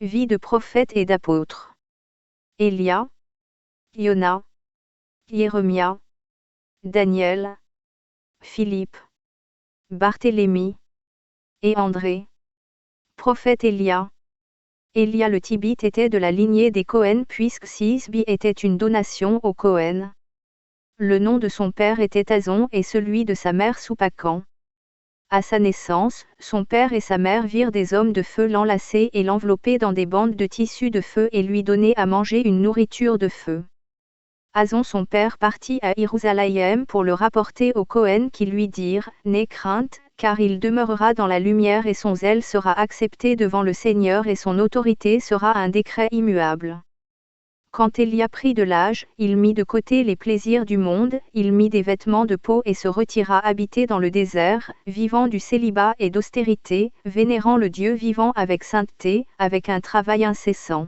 Vie de prophètes et d'apôtres. Élia, Yona, Jérémia, Daniel, Philippe, Barthélemy et André. Prophète Élia. Élia le Tibite était de la lignée des Cohen puisque Sisbi était une donation aux Cohen. Le nom de son père était Azon et celui de sa mère Soupacan. À sa naissance, son père et sa mère virent des hommes de feu l'enlacer et l'envelopper dans des bandes de tissu de feu et lui donner à manger une nourriture de feu. Azon son père partit à Jérusalem pour le rapporter aux Cohen qui lui dirent, « N'aie crainte, car il demeurera dans la lumière et son zèle sera accepté devant le Seigneur et son autorité sera un décret immuable. » Quand Élia prit de l'âge, il mit de côté les plaisirs du monde, il mit des vêtements de peau et se retira habiter dans le désert, vivant du célibat et d'austérité, vénérant le Dieu vivant avec sainteté, avec un travail incessant.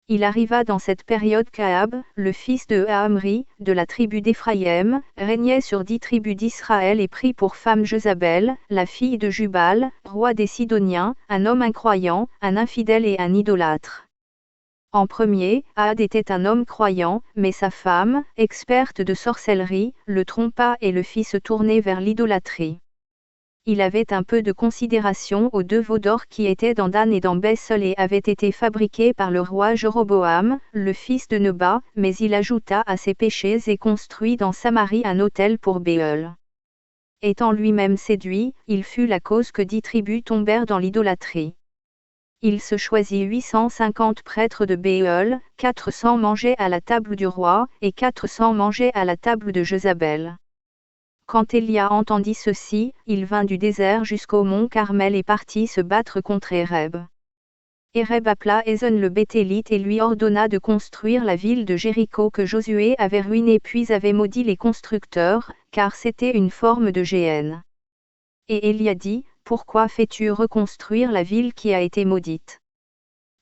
Il arriva dans cette période qu'Ahab, le fils de Amri, de la tribu d'Éphraïm, régnait sur 10 tribus d'Israël et prit pour femme Jézabel, la fille de Jubal, roi des Sidoniens, un homme incroyant, un infidèle et un idolâtre. En premier, Ahab était un homme croyant, mais sa femme, experte de sorcellerie, le trompa et le fit se tourner vers l'idolâtrie. Il avait un peu de considération aux 2 veaux d'or qui étaient dans Dan et dans Bethsol et avaient été fabriqués par le roi Jéroboam, le fils de Nebat, mais il ajouta à ses péchés et construit dans Samarie un autel pour Béol. Étant lui-même séduit, il fut la cause que 10 tribus tombèrent dans l'idolâtrie. Il se choisit 850 prêtres de Béol, 400 mangeaient à la table du roi, et 400 mangeaient à la table de Jézabel. Quand Élia entendit ceci, il vint du désert jusqu'au mont Carmel et partit se battre contre Héreb. Héreb appela Ézon le Béthélite et lui ordonna de construire la ville de Jéricho que Josué avait ruinée puis avait maudit les constructeurs, car c'était une forme de géhenne. Et Élia dit, « Pourquoi fais-tu reconstruire la ville qui a été maudite ? »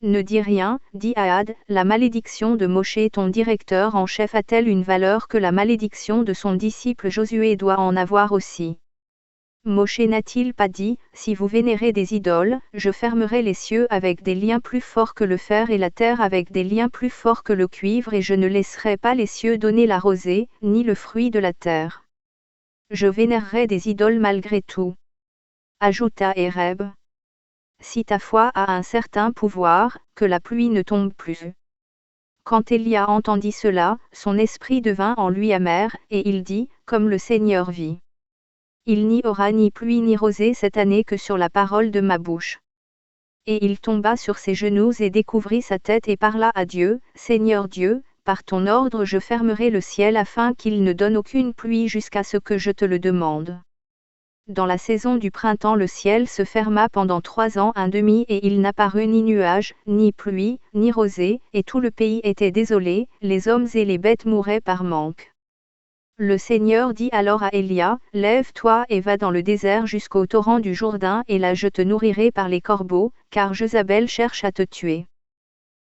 Ne dis rien, dit Ahab, la malédiction de Moshe ton directeur en chef a-t-elle une valeur que la malédiction de son disciple Josué doit en avoir aussi ? Moshe n'a-t-il pas dit, si vous vénérez des idoles, je fermerai les cieux avec des liens plus forts que le fer et la terre avec des liens plus forts que le cuivre et je ne laisserai pas les cieux donner la rosée, ni le fruit de la terre. Je vénérerai des idoles malgré tout. Ajouta Héreb. Si ta foi a un certain pouvoir, que la pluie ne tombe plus. Quand Élia entendit cela, son esprit devint en lui amer, et il dit, comme le Seigneur vit. Il n'y aura ni pluie ni rosée cette année que sur la parole de ma bouche. Et il tomba sur ses genoux et découvrit sa tête et parla à Dieu, Seigneur Dieu, par ton ordre je fermerai le ciel afin qu'il ne donne aucune pluie jusqu'à ce que je te le demande. Dans la saison du printemps le ciel se ferma pendant 3 ans un demi et il n'apparut ni nuage, ni pluie, ni rosée, et tout le pays était désolé, les hommes et les bêtes mouraient par manque. Le Seigneur dit alors à Élia, « Lève-toi et va dans le désert jusqu'au torrent du Jourdain et là je te nourrirai par les corbeaux, car Jézabel cherche à te tuer. »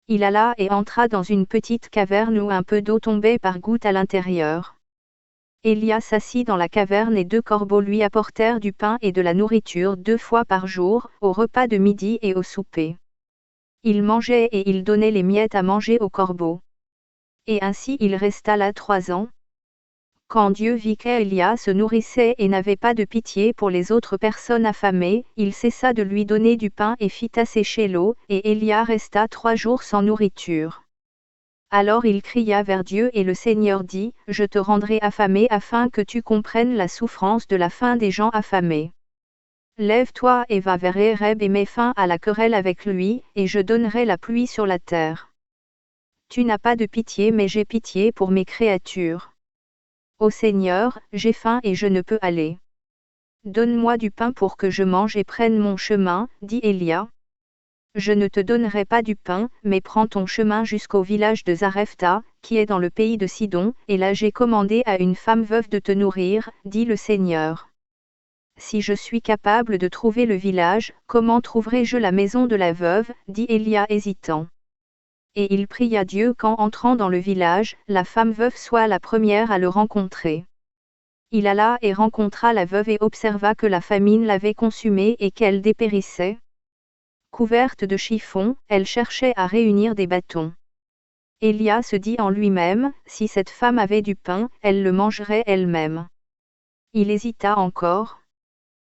Il alla et entra dans une petite caverne où un peu d'eau tombait par gouttes à l'intérieur. Élia s'assit dans la caverne et 2 corbeaux lui apportèrent du pain et de la nourriture 2 fois par jour, au repas de midi et au souper. Il mangeait et il donnait les miettes à manger aux corbeaux. Et ainsi il resta là 3 ans. Quand Dieu vit qu'Élia se nourrissait et n'avait pas de pitié pour les autres personnes affamées, il cessa de lui donner du pain et fit assécher l'eau, et Élia resta 3 jours sans nourriture. Alors il cria vers Dieu et le Seigneur dit, « Je te rendrai affamé afin que tu comprennes la souffrance de la faim des gens affamés. Lève-toi et va vers Héreb et mets fin à la querelle avec lui, et je donnerai la pluie sur la terre. Tu n'as pas de pitié mais j'ai pitié pour mes créatures. Ô Seigneur, j'ai faim et je ne peux aller. Donne-moi du pain pour que je mange et prenne mon chemin, dit Élia. Je ne te donnerai pas du pain, mais prends ton chemin jusqu'au village de Zarepta, qui est dans le pays de Sidon, et là j'ai commandé à une femme veuve de te nourrir, dit le Seigneur. Si je suis capable de trouver le village, comment trouverai-je la maison de la veuve, dit Élia hésitant. Et il pria Dieu qu'en entrant dans le village, la femme veuve soit la première à le rencontrer. Il alla et rencontra la veuve et observa que la famine l'avait consumée et qu'elle dépérissait. couverte de chiffon, elle cherchait à réunir des bâtons. Élia se dit en lui-même, si cette femme avait du pain, elle le mangerait elle-même. Il hésita encore.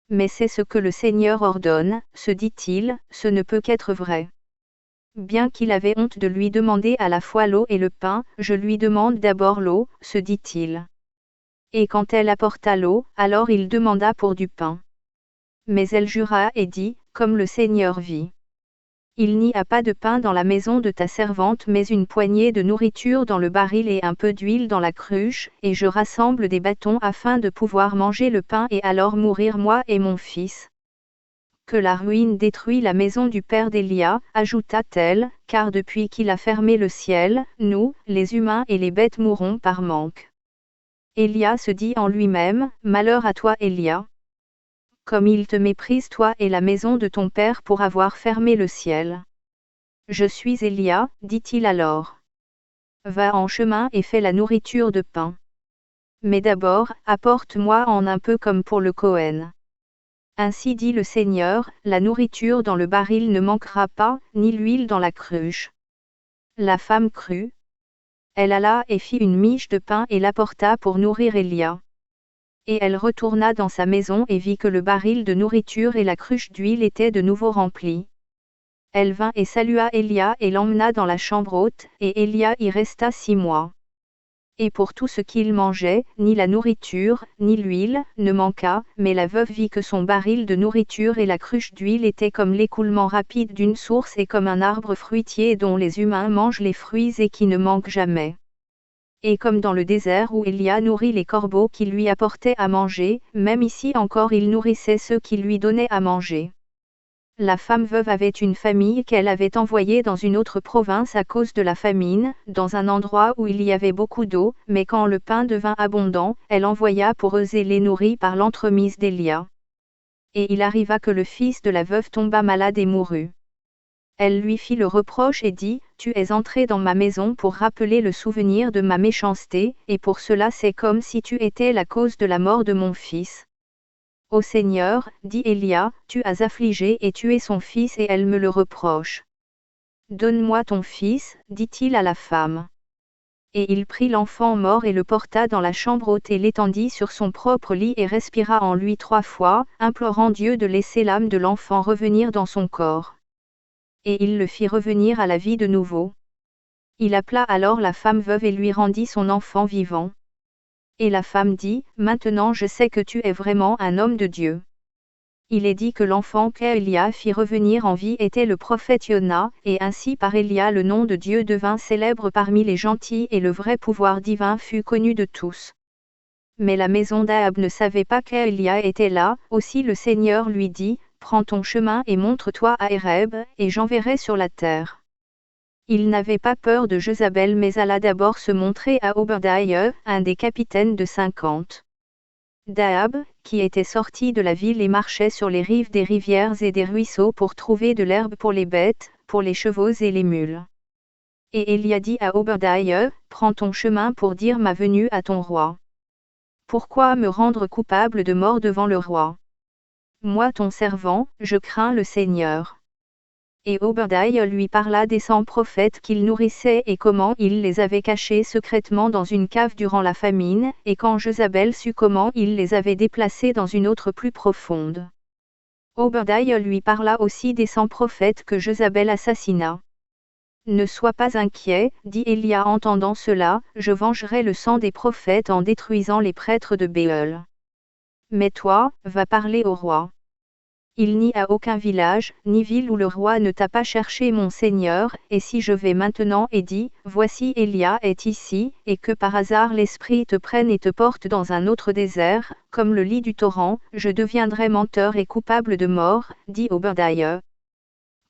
Mais c'est ce que le Seigneur ordonne, se dit-il, ce ne peut qu'être vrai. Bien qu'il avait honte de lui demander à la fois l'eau et le pain, je lui demande d'abord l'eau, se dit-il. Et quand elle apporta l'eau, alors il demanda pour du pain. Mais elle jura et dit, comme le Seigneur vit. Il n'y a pas de pain dans la maison de ta servante mais une poignée de nourriture dans le baril et un peu d'huile dans la cruche, et je rassemble des bâtons afin de pouvoir manger le pain et alors mourir moi et mon fils. Que la ruine détruit la maison du père d'Élia, ajouta-t-elle, car depuis qu'il a fermé le ciel, nous, les humains et les bêtes mourrons par manque. Élia se dit en lui-même, malheur à toi Élia. Comme il te méprise toi et la maison de ton père pour avoir fermé le ciel. Je suis Élia, dit-il alors. Va en chemin et fais la nourriture de pain. Mais d'abord, apporte-moi en un peu comme pour le Cohen. Ainsi dit le Seigneur, la nourriture dans le baril ne manquera pas, ni l'huile dans la cruche. La femme crut. Elle alla et fit une miche de pain et l'apporta pour nourrir Élia. Et elle retourna dans sa maison et vit que le baril de nourriture et la cruche d'huile étaient de nouveau remplis. Elle vint et salua Élia et l'emmena dans la chambre haute, et Élia y resta 6 mois. Et pour tout ce qu'il mangeait, ni la nourriture, ni l'huile, ne manqua, mais la veuve vit que son baril de nourriture et la cruche d'huile étaient comme l'écoulement rapide d'une source et comme un arbre fruitier dont les humains mangent les fruits et qui ne manque jamais. Et comme dans le désert où Élia nourrit les corbeaux qui lui apportaient à manger, même ici encore il nourrissait ceux qui lui donnaient à manger. La femme veuve avait une famille qu'elle avait envoyée dans une autre province à cause de la famine, dans un endroit où il y avait beaucoup d'eau, mais quand le pain devint abondant, elle envoya pour eux et les nourrit par l'entremise d'Élia. Et il arriva que le fils de la veuve tomba malade et mourut. Elle lui fit le reproche et dit, tu es entré dans ma maison pour rappeler le souvenir de ma méchanceté, et pour cela c'est comme si tu étais la cause de la mort de mon fils. Ô Seigneur, dit Élia, tu as affligé et tué son fils et elle me le reproche. Donne-moi ton fils, dit-il à la femme. Et il prit l'enfant mort et le porta dans la chambre haute et l'étendit sur son propre lit et respira en lui 3 fois, implorant Dieu de laisser l'âme de l'enfant revenir dans son corps. Et il le fit revenir à la vie de nouveau. Il appela alors la femme veuve et lui rendit son enfant vivant. Et la femme dit, maintenant je sais que tu es vraiment un homme de Dieu. Il est dit que l'enfant qu'Élia fit revenir en vie était le prophète Yona, et ainsi par Élia le nom de Dieu devint célèbre parmi les gentils et le vrai pouvoir divin fut connu de tous. Mais la maison d'Ahab ne savait pas qu'Élia était là, aussi le Seigneur lui dit, prends ton chemin et montre-toi à Héreb, et j'enverrai sur la terre. Il n'avait pas peur de Jézabel mais alla d'abord se montrer à Obadiah, un des capitaines de 50. d'Ahab, qui était sorti de la ville et marchait sur les rives des rivières et des ruisseaux pour trouver de l'herbe pour les bêtes, pour les chevaux et les mules. Et Élia dit à Obadiah, prends ton chemin pour dire ma venue à ton roi. Pourquoi me rendre coupable de mort devant le roi? Moi ton servant, je crains le Seigneur. Et Obadiah lui parla des 100 prophètes qu'il nourrissait et comment il les avait cachés secrètement dans une cave durant la famine, et quand Jézabel sut comment il les avait déplacés dans une autre plus profonde. Obadiah lui parla aussi des 100 prophètes que Jézabel assassina. Ne sois pas inquiet, dit Élia entendant cela, je vengerai le sang des prophètes en détruisant les prêtres de Béel. Mais toi, va parler au roi. Il n'y a aucun village, ni ville où le roi ne t'a pas cherché mon Seigneur, et si je vais maintenant et dis, voici Élia est ici, et que par hasard l'Esprit te prenne et te porte dans un autre désert, comme le lit du torrent, je deviendrai menteur et coupable de mort, dit Obadiah.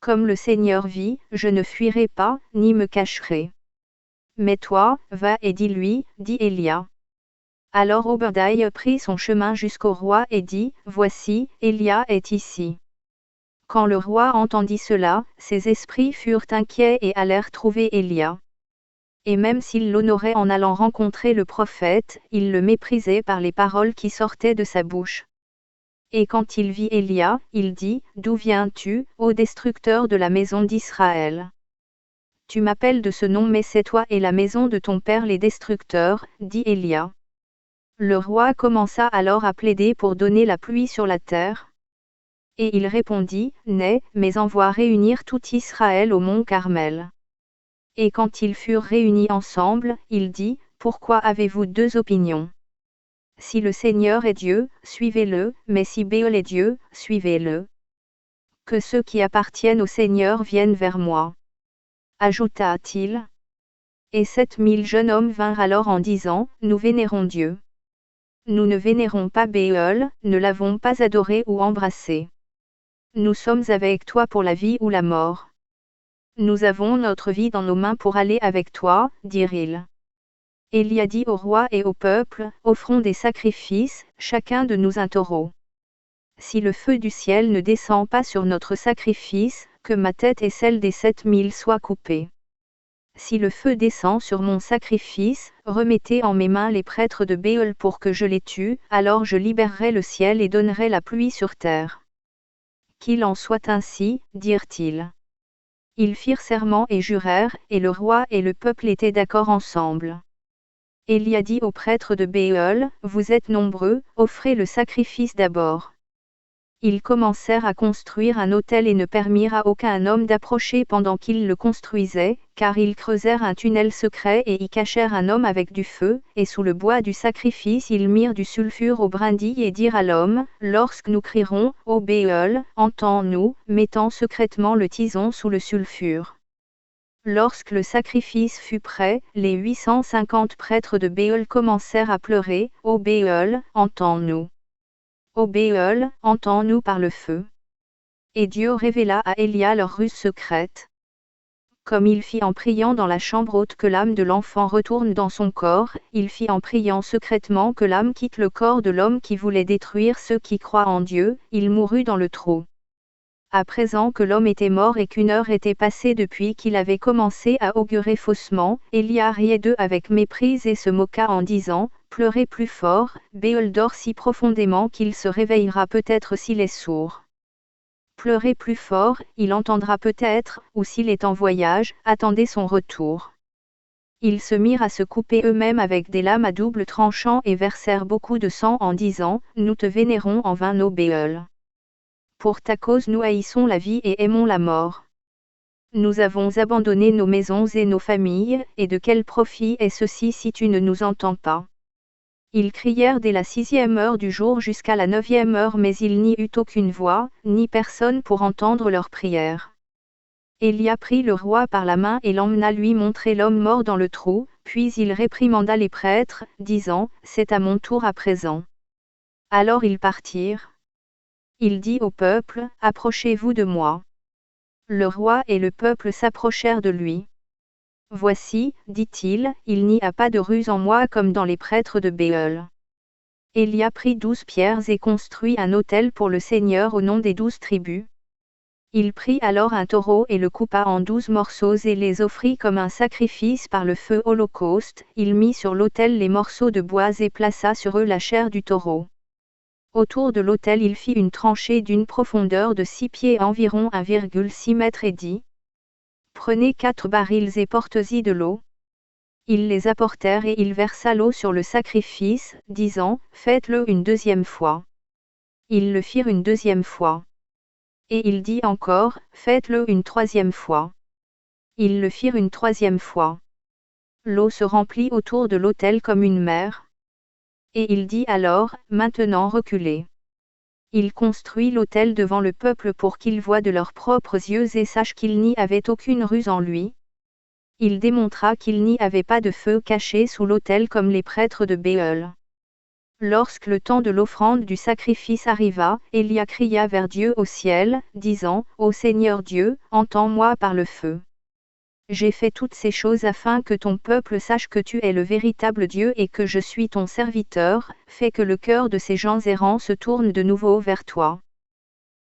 Comme le Seigneur vit, je ne fuirai pas, ni me cacherai. Mais toi, va et dis-lui, dit Élia. Alors Obadiah prit son chemin jusqu'au roi et dit, voici, Élia est ici. Quand le roi entendit cela, ses esprits furent inquiets et allèrent trouver Élia. Et même s'il l'honorait en allant rencontrer le prophète, il le méprisait par les paroles qui sortaient de sa bouche. Et quand il vit Élia, il dit, D'où viens-tu, ô destructeur de la maison d'Israël? Tu m'appelles de ce nom, mais c'est toi et la maison de ton père les destructeurs, dit Élia. Le roi commença alors à plaider pour donner la pluie sur la terre. Et il répondit, mais envoie réunir tout Israël au mont Carmel. Et quand ils furent réunis ensemble, il dit, Pourquoi avez-vous deux opinions? Si le Seigneur est Dieu, suivez-le, mais si Béol est Dieu, suivez-le. Que ceux qui appartiennent au Seigneur viennent vers moi. Ajouta-t-il. Et 7000 jeunes hommes vinrent alors en disant, Nous vénérons Dieu. Nous ne vénérons pas Béol, ne l'avons pas adoré ou embrassé. Nous sommes avec toi pour la vie ou la mort. Nous avons notre vie dans nos mains pour aller avec toi, dirent-ils. Élia dit au roi et au peuple, Offrons des sacrifices, chacun de nous un taureau. Si le feu du ciel ne descend pas sur notre sacrifice, que ma tête et celle des 7000 soient coupées. Si le feu descend sur mon sacrifice, remettez en mes mains les prêtres de Béol pour que je les tue, alors je libérerai le ciel et donnerai la pluie sur terre. Qu'il en soit ainsi, dirent-ils. Ils firent serment et jurèrent, et le roi et le peuple étaient d'accord ensemble. Élia dit aux prêtres de Béol, Vous êtes nombreux, offrez le sacrifice d'abord. Ils commencèrent à construire un autel et ne permirent à aucun homme d'approcher pendant qu'ils le construisaient, car ils creusèrent un tunnel secret et y cachèrent un homme avec du feu, et sous le bois du sacrifice ils mirent du sulfure aux brindilles et dirent à l'homme, Lorsque nous crierons, ô Béol, entends-nous, mettant secrètement le tison sous le sulfure. Lorsque le sacrifice fut prêt, les 850 prêtres de Béol commencèrent à pleurer, Ô Béol, entends-nous. Ô Béol, entends-nous par le feu. Et Dieu révéla à Élia leur ruse secrète. Comme il fit en priant dans la chambre haute que l'âme de l'enfant retourne dans son corps, il fit en priant secrètement que l'âme quitte le corps de l'homme qui voulait détruire ceux qui croient en Dieu, il mourut dans le trou. À présent que l'homme était mort et qu'une heure était passée depuis qu'il avait commencé à augurer faussement, Élia riait d'eux avec méprise et se moqua en disant, Pleurez plus fort, Béol dort si profondément qu'il se réveillera peut-être s'il est sourd. Pleurez plus fort, il entendra peut-être, ou s'il est en voyage, attendez son retour. Ils se mirent à se couper eux-mêmes avec des lames à double tranchant et versèrent beaucoup de sang en disant, Nous te vénérons en vain, ô Béol. Pour ta cause nous haïssons la vie et aimons la mort. Nous avons abandonné nos maisons et nos familles, et de quel profit est ceci si tu ne nous entends pas? Ils crièrent dès la 6e heure du jour jusqu'à la 9e heure, mais il n'y eut aucune voix, ni personne pour entendre leurs prières. Élia prit le roi par la main et l'emmena lui montrer l'homme mort dans le trou, puis il réprimanda les prêtres, disant, C'est à mon tour à présent. Alors ils partirent. Il dit au peuple, Approchez-vous de moi. Le roi et le peuple s'approchèrent de lui. Voici, dit-il, il n'y a pas de ruse en moi comme dans les prêtres de Béol. Élia prit 12 pierres et construit un autel pour le Seigneur au nom des 12 tribus. Il prit alors un taureau et le coupa en 12 morceaux et les offrit comme un sacrifice par le feu holocauste, il mit sur l'autel les morceaux de bois et plaça sur eux la chair du taureau. Autour de l'autel il fit une tranchée d'une profondeur de 6 pieds environ 1,6 mètres et dit, Prenez 4 barils et portez-y de l'eau. Ils les apportèrent et il versa l'eau sur le sacrifice, disant, Faites-le une deuxième fois. Ils le firent une deuxième fois. Et il dit encore, Faites-le une troisième fois. Ils le firent une troisième fois. L'eau se remplit autour de l'autel comme une mer. Et il dit alors, Maintenant reculez. Il construit l'autel devant le peuple pour qu'ils voient de leurs propres yeux et sachent qu'il n'y avait aucune ruse en lui. Il démontra qu'il n'y avait pas de feu caché sous l'autel comme les prêtres de Béol. Lorsque le temps de l'offrande du sacrifice arriva, Élia cria vers Dieu au ciel, disant, Ô Seigneur Dieu, entends-moi par le feu. J'ai fait toutes ces choses afin que ton peuple sache que tu es le véritable Dieu et que je suis ton serviteur, fais que le cœur de ces gens errants se tourne de nouveau vers toi.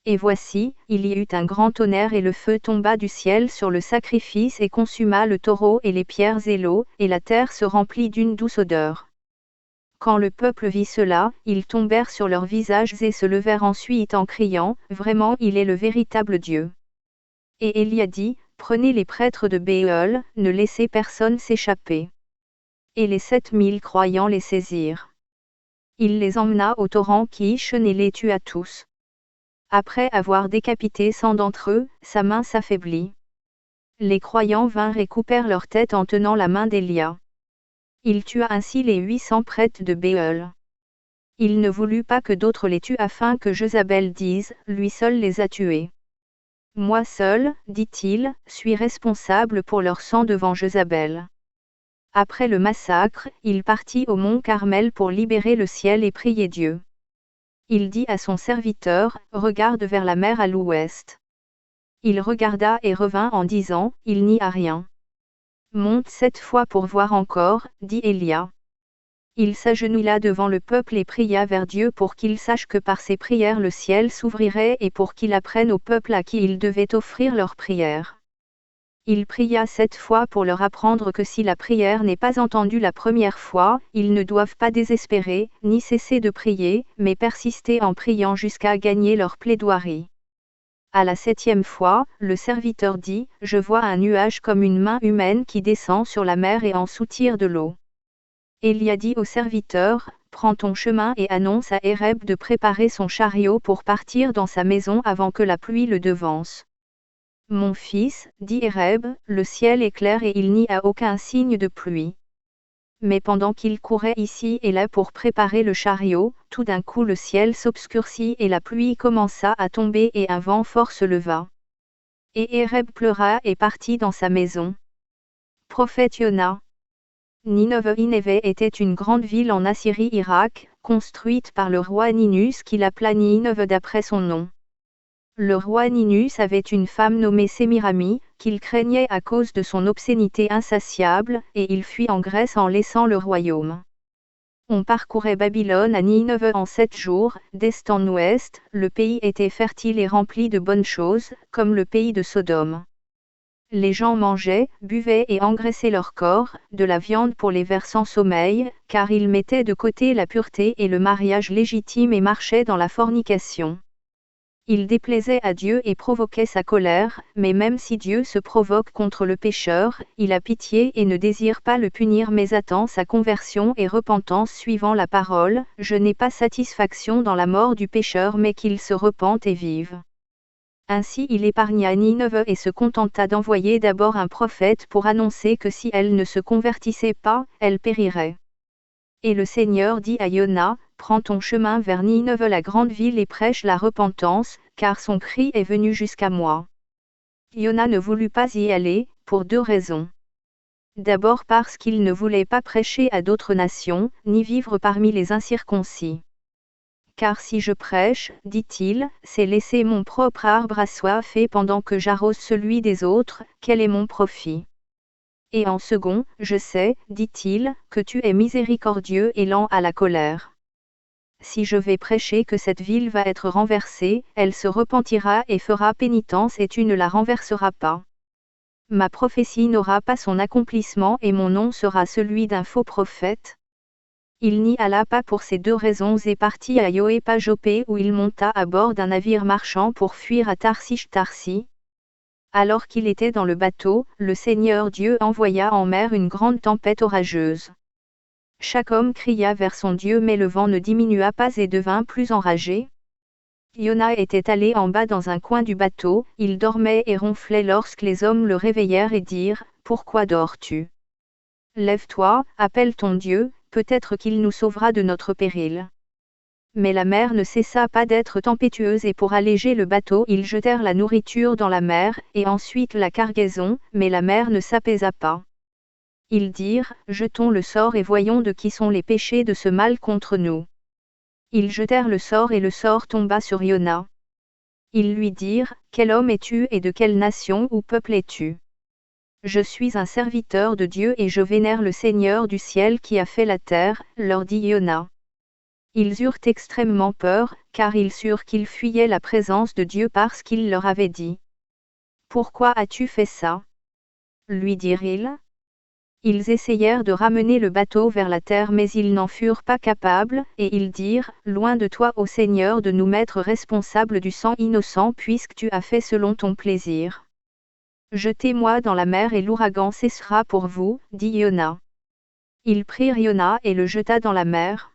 Et voici, il y eut un grand tonnerre et le feu tomba du ciel sur le sacrifice et consuma le taureau et les pierres et l'eau, et la terre se remplit d'une douce odeur. Quand le peuple vit cela, ils tombèrent sur leurs visages et se levèrent ensuite en criant, « Vraiment il est le véritable Dieu !» Et Élie dit, « Prenez les prêtres de Béol, ne laissez personne s'échapper. » Et les 7000 croyants les saisirent. Il les emmena au torrent Kish et les tua tous. Après avoir décapité 100 d'entre eux, sa main s'affaiblit. Les croyants vinrent et coupèrent leur tête en tenant la main d'Élia. Il tua ainsi les 800 prêtres de Béol. Il ne voulut pas que d'autres les tuent afin que Jézabel dise, lui seul les a tués. Moi seul, dit-il, suis responsable pour leur sang devant Jézabel. Après le massacre, il partit au mont Carmel pour libérer le ciel et prier Dieu. Il dit à son serviteur, regarde vers la mer à l'ouest. Il regarda et revint en disant, il n'y a rien. Monte 7 fois pour voir encore, dit Élia. Il s'agenouilla devant le peuple et pria vers Dieu pour qu'il sache que par ses prières le ciel s'ouvrirait et pour qu'il apprenne au peuple à qui il devait offrir leurs prières. Il pria 7 fois pour leur apprendre que si la prière n'est pas entendue la première fois, ils ne doivent pas désespérer, ni cesser de prier, mais persister en priant jusqu'à gagner leur plaidoirie. À la 7e fois, le serviteur dit, « Je vois un nuage comme une main humaine qui descend sur la mer et en soutire de l'eau. » Élia dit au serviteur, « Prends ton chemin et annonce à Héreb de préparer son chariot pour partir dans sa maison avant que la pluie le devance. » Mon fils, dit Héreb, le ciel est clair et il n'y a aucun signe de pluie. Mais pendant qu'il courait ici et là pour préparer le chariot, tout d'un coup le ciel s'obscurcit et la pluie commença à tomber et un vent fort se leva. Et Héreb pleura et partit dans sa maison. Prophète Yona. Nineve était une grande ville en Assyrie-Irak, construite par le roi Ninus qui l'appela Nineve d'après son nom. Le roi Ninus avait une femme nommée Sémirami, qu'il craignait à cause de son obscénité insatiable, et il fuit en Grèce en laissant le royaume. On parcourait Babylone à Nineve en 7 jours, d'est en ouest, le pays était fertile et rempli de bonnes choses, comme le pays de Sodome. Les gens mangeaient, buvaient et engraissaient leur corps, de la viande pour les vers sans sommeil, car ils mettaient de côté la pureté et le mariage légitime et marchaient dans la fornication. Il déplaisait à Dieu et provoquait sa colère, mais même si Dieu se provoque contre le pécheur, il a pitié et ne désire pas le punir mais attend sa conversion et repentance suivant la parole, je n'ai pas satisfaction dans la mort du pécheur mais qu'il se repente et vive. Ainsi il épargna Nineve et se contenta d'envoyer d'abord un prophète pour annoncer que si elle ne se convertissait pas, elle périrait. Et le Seigneur dit à Yona, prends ton chemin vers Nineve la grande ville et prêche la repentance, car son cri est venu jusqu'à moi. Yona ne voulut pas y aller, pour 2 raisons. D'abord parce qu'il ne voulait pas prêcher à d'autres nations, ni vivre parmi les incirconcis. Car si je prêche, dit-il, c'est laisser mon propre arbre assoiffé pendant que j'arrose celui des autres, quel est mon profit ? Et en second, je sais, dit-il, que tu es miséricordieux et lent à la colère. Si je vais prêcher que cette ville va être renversée, elle se repentira et fera pénitence et tu ne la renverseras pas. Ma prophétie n'aura pas son accomplissement et mon nom sera celui d'un faux prophète. Il n'y alla pas pour ces 2 raisons et partit à Yoépa-Jopé où il monta à bord d'un navire marchand pour fuir à Tarsish-Tarsi. Alors qu'il était dans le bateau, le Seigneur Dieu envoya en mer une grande tempête orageuse. Chaque homme cria vers son Dieu mais le vent ne diminua pas et devint plus enragé. Yona était allé en bas dans un coin du bateau, il dormait et ronflait lorsque les hommes le réveillèrent et dirent, « Pourquoi dors-tu ? Lève-toi, appelle ton Dieu, peut-être qu'il nous sauvera de notre péril. » Mais la mer ne cessa pas d'être tempétueuse et pour alléger le bateau ils jetèrent la nourriture dans la mer, et ensuite la cargaison, mais la mer ne s'apaisa pas. Ils dirent, jetons le sort et voyons de qui sont les péchés de ce mal contre nous. Ils jetèrent le sort et le sort tomba sur Yona. Ils lui dirent, quel homme es-tu et de quelle nation ou peuple es-tu ? Je suis un serviteur de Dieu et je vénère le Seigneur du ciel qui a fait la terre, leur dit Yona. Ils eurent extrêmement peur, car ils surent qu'ils fuyaient la présence de Dieu parce qu'il leur avait dit. Pourquoi as-tu fait ça ? Lui dirent-ils. Ils essayèrent de ramener le bateau vers la terre mais ils n'en furent pas capables, et ils dirent, loin de toi ô Seigneur de nous mettre responsables du sang innocent puisque tu as fait selon ton plaisir. Jetez-moi dans la mer et l'ouragan cessera pour vous, dit Yona. Ils prirent Yona et le jeta dans la mer.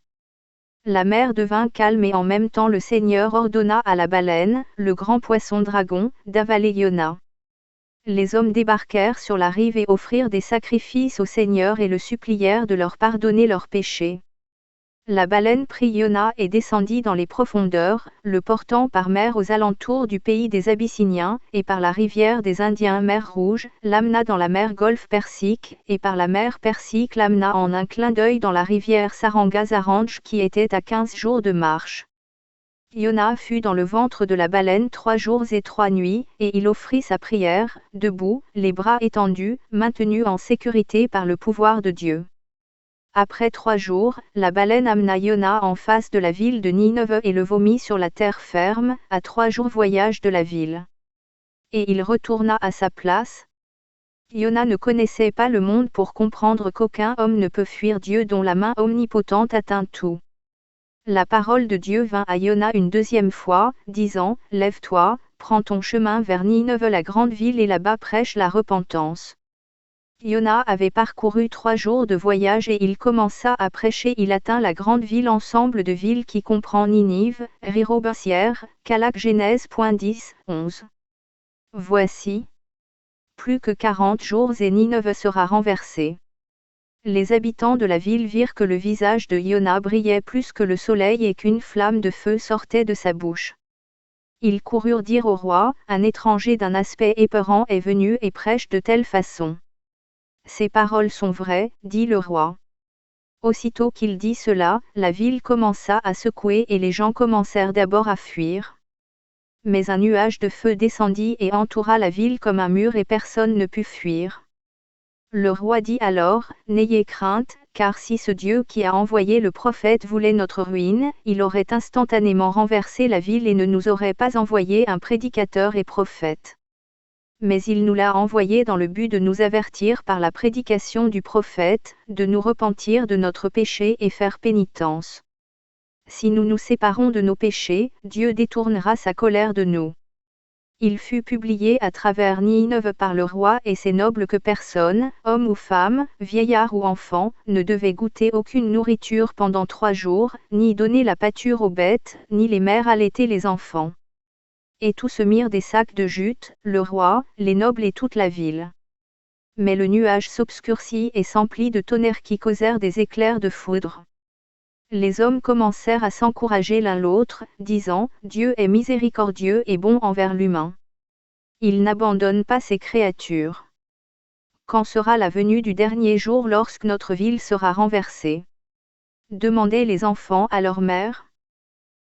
La mer devint calme et en même temps le Seigneur ordonna à la baleine, le grand poisson dragon, d'avaler Yona. Les hommes débarquèrent sur la rive et offrirent des sacrifices au Seigneur et le supplièrent de leur pardonner leurs péchés. La baleine prit Yona et descendit dans les profondeurs, le portant par mer aux alentours du pays des Abyssiniens, et par la rivière des Indiens mer Rouge, l'amena dans la mer Golfe Persique, et par la mer Persique l'amena en un clin d'œil dans la rivière Sarangazaranj qui était à 15 jours de marche. Yona fut dans le ventre de la baleine 3 jours et 3 nuits, et il offrit sa prière, debout, les bras étendus, maintenu en sécurité par le pouvoir de Dieu. Après 3 jours, la baleine amena Yona en face de la ville de Nineve et le vomit sur la terre ferme, à 3 jours voyage de la ville. Et il retourna à sa place. Yona ne connaissait pas le monde pour comprendre qu'aucun homme ne peut fuir Dieu dont la main omnipotente atteint tout. La parole de Dieu vint à Yona une deuxième fois, disant, « Lève-toi, prends ton chemin vers Nineve la grande ville et là-bas prêche la repentance. » Yona avait parcouru 3 jours de voyage et il commença à prêcher. Il atteint la grande ville, ensemble de villes qui comprend Ninive, Rirobensière, Calak Genèse. 10, 11. Voici. Plus que 40 jours et Nineve sera renversée. Les habitants de la ville virent que le visage de Yona brillait plus que le soleil et qu'une flamme de feu sortait de sa bouche. Ils coururent dire au roi, « Un étranger d'un aspect épeurant est venu et prêche de telle façon. » « Ces paroles sont vraies, dit le roi. » Aussitôt qu'il dit cela, la ville commença à secouer et les gens commencèrent d'abord à fuir. Mais un nuage de feu descendit et entoura la ville comme un mur et personne ne put fuir. Le roi dit alors, « N'ayez crainte, car si ce Dieu qui a envoyé le prophète voulait notre ruine, il aurait instantanément renversé la ville et ne nous aurait pas envoyé un prédicateur et prophète. Mais il nous l'a envoyé dans le but de nous avertir par la prédication du prophète, de nous repentir de notre péché et faire pénitence. Si nous nous séparons de nos péchés, Dieu détournera sa colère de nous. » Il fut publié à travers Nineve par le roi et ses nobles que personne, homme ou femme, vieillard ou enfant, ne devait goûter aucune nourriture pendant 3 jours, ni donner la pâture aux bêtes, ni les mères allaiter les enfants. Et tous se mirent des sacs de jute, le roi, les nobles et toute la ville. Mais le nuage s'obscurcit et s'emplit de tonnerres qui causèrent des éclairs de foudre. Les hommes commencèrent à s'encourager l'un l'autre, disant, « Dieu est miséricordieux et bon envers l'humain. Il n'abandonne pas ses créatures. Quand sera la venue du dernier jour lorsque notre ville sera renversée? » Demandaient les enfants à leur mère.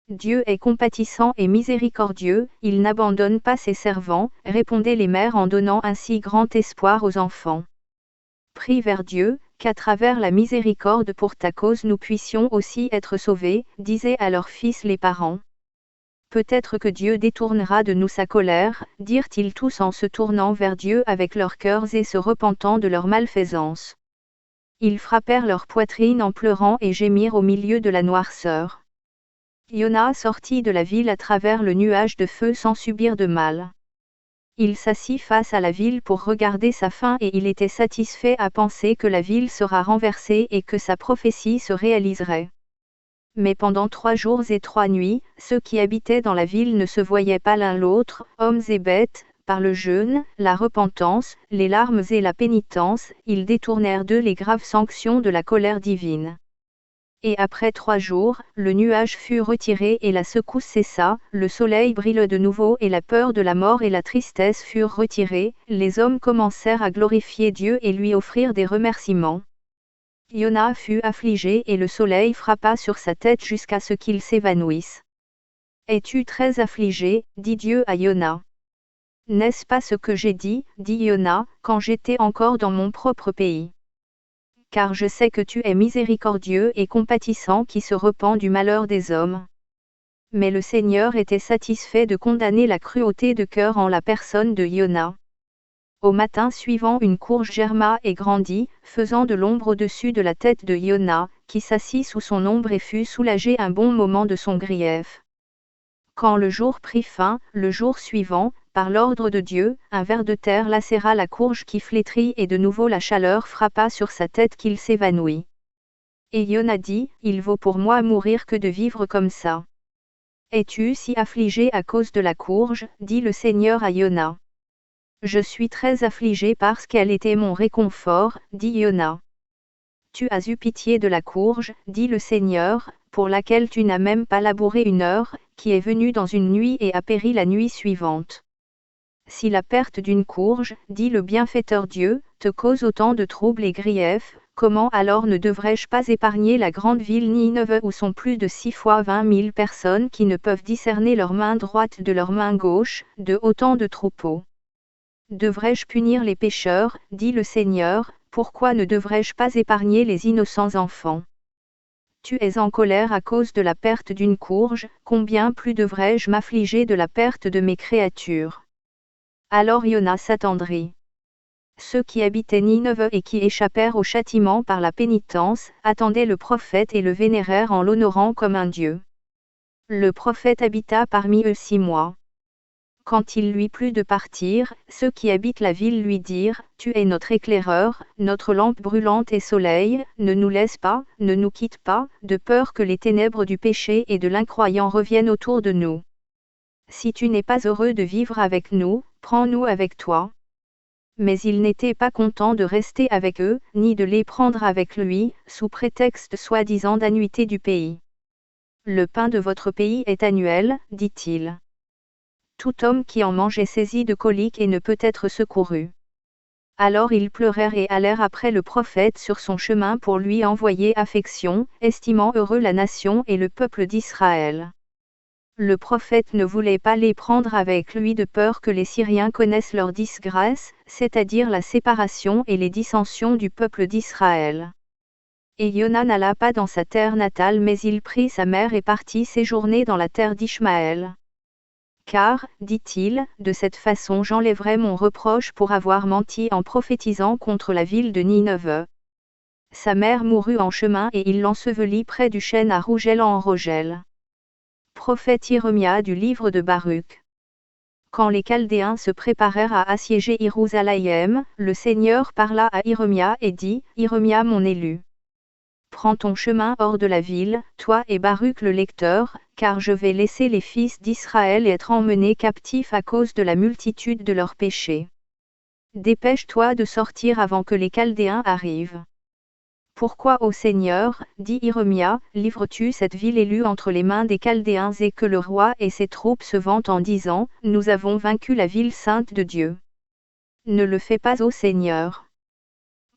Dieu est compatissant et miséricordieux, il n'abandonne pas ses servants, répondaient les mères en donnant ainsi grand espoir aux enfants. Prie vers Dieu, qu'à travers la miséricorde pour ta cause nous puissions aussi être sauvés, disaient à leurs fils les parents. Peut-être que Dieu détournera de nous sa colère, dirent-ils tous en se tournant vers Dieu avec leurs cœurs et se repentant de leur malfaisance. Ils frappèrent leur poitrine en pleurant et gémirent au milieu de la noirceur. Yona sortit de la ville à travers le nuage de feu sans subir de mal. Il s'assit face à la ville pour regarder sa fin et il était satisfait à penser que la ville sera renversée et que sa prophétie se réaliserait. Mais pendant 3 jours et 3 nuits, ceux qui habitaient dans la ville ne se voyaient pas l'un l'autre, hommes et bêtes, par le jeûne, la repentance, les larmes et la pénitence, ils détournèrent d'eux les graves sanctions de la colère divine. Et après 3 jours, le nuage fut retiré et la secousse cessa, le soleil brilla de nouveau et la peur de la mort et la tristesse furent retirées, les hommes commencèrent à glorifier Dieu et lui offrir des remerciements. Yona fut affligé et le soleil frappa sur sa tête jusqu'à ce qu'il s'évanouisse. « Es-tu très affligé, dit Dieu à Yona. N'est-ce pas ce que j'ai dit, dit Yona, quand j'étais encore dans mon propre pays? Car je sais que tu es miséricordieux et compatissant qui se repent du malheur des hommes. » Mais le Seigneur était satisfait de condamner la cruauté de cœur en la personne de Yona. Au matin suivant, une courge germa et grandit, faisant de l'ombre au-dessus de la tête de Iona, qui s'assit sous son ombre et fut soulagé un bon moment de son grief. Quand le jour prit fin, le jour suivant, par l'ordre de Dieu, un ver de terre lacéra la courge qui flétrit et de nouveau la chaleur frappa sur sa tête qu'il s'évanouit. Et Iona dit, « Il vaut pour moi mourir que de vivre comme ça. » « Es-tu si affligé à cause de la courge, dit le Seigneur à Iona. Je suis très affligé parce qu'elle était mon réconfort, dit Iona. Tu as eu pitié de la courge, dit le Seigneur, pour laquelle tu n'as même pas labouré une heure, qui est venue dans une nuit et a péri la nuit suivante. Si la perte d'une courge, dit le bienfaiteur Dieu, te cause autant de troubles et griefs, comment alors ne devrais-je pas épargner la grande ville Nineve où sont plus de 6 fois 20 000 personnes qui ne peuvent discerner leur main droite de leur main gauche, de autant de troupeaux? Devrais-je punir les pécheurs, dit le Seigneur, pourquoi ne devrais-je pas épargner les innocents enfants? Tu es en colère à cause de la perte d'une courge, combien plus devrais-je m'affliger de la perte de mes créatures? Alors Iona s'attendrit. Ceux qui habitaient Nineve et qui échappèrent au châtiment par la pénitence, attendaient le prophète et le vénérèrent en l'honorant comme un dieu. Le prophète habita parmi eux 6 mois. Quand il lui plut de partir, ceux qui habitent la ville lui dirent, « Tu es notre éclaireur, notre lampe brûlante et soleil, ne nous laisse pas, ne nous quitte pas, de peur que les ténèbres du péché et de l'incroyant reviennent autour de nous. Si tu n'es pas heureux de vivre avec nous, prends-nous avec toi. » Mais il n'était pas content de rester avec eux, ni de les prendre avec lui, sous prétexte soi-disant d'annuité du pays. « Le pain de votre pays est annuel, dit-il. Tout homme qui en mange est saisi de coliques et ne peut être secouru. » Alors ils pleurèrent et allèrent après le prophète sur son chemin pour lui envoyer affection, estimant heureux la nation et le peuple d'Israël. Le prophète ne voulait pas les prendre avec lui de peur que les Syriens connaissent leur disgrâce, c'est-à-dire la séparation et les dissensions du peuple d'Israël. Et Iona n'alla pas dans sa terre natale mais il prit sa mère et partit séjourner dans la terre d'Ishmaël. Car, dit-il, de cette façon j'enlèverai mon reproche pour avoir menti en prophétisant contre la ville de Nineve. Sa mère mourut en chemin et il l'ensevelit près du chêne à Rougel en Rogel. Prophète Irmia du livre de Baruch. Quand les Chaldéens se préparèrent à assiéger Jérusalem, le Seigneur parla à Irmia et dit, « Irmia mon élu. Prends ton chemin hors de la ville, toi et Baruch le lecteur, car je vais laisser les fils d'Israël être emmenés captifs à cause de la multitude de leurs péchés. Dépêche-toi de sortir avant que les Chaldéens arrivent. Pourquoi, ô Seigneur, dit Irmia, livres-tu cette ville élue entre les mains des Chaldéens et que le roi et ses troupes se vantent en disant, nous avons vaincu la ville sainte de Dieu? Ne le fais pas, ô Seigneur.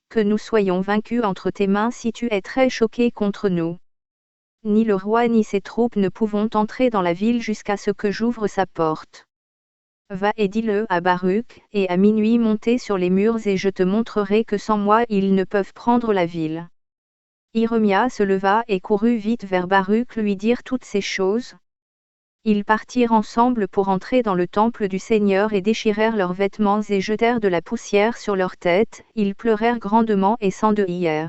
Que nous soyons vaincus entre tes mains si tu es très choqué contre nous. Ni le roi ni ses troupes ne pouvons entrer dans la ville jusqu'à ce que j'ouvre sa porte. Va et dis-le à Baruch, et à minuit montez sur les murs et je te montrerai que sans moi ils ne peuvent prendre la ville. » Irmia se leva et courut vite vers Baruch lui dire toutes ces choses. Ils partirent ensemble pour entrer dans le temple du Seigneur et déchirèrent leurs vêtements et jetèrent de la poussière sur leurs têtes, ils pleurèrent grandement et sans dehier.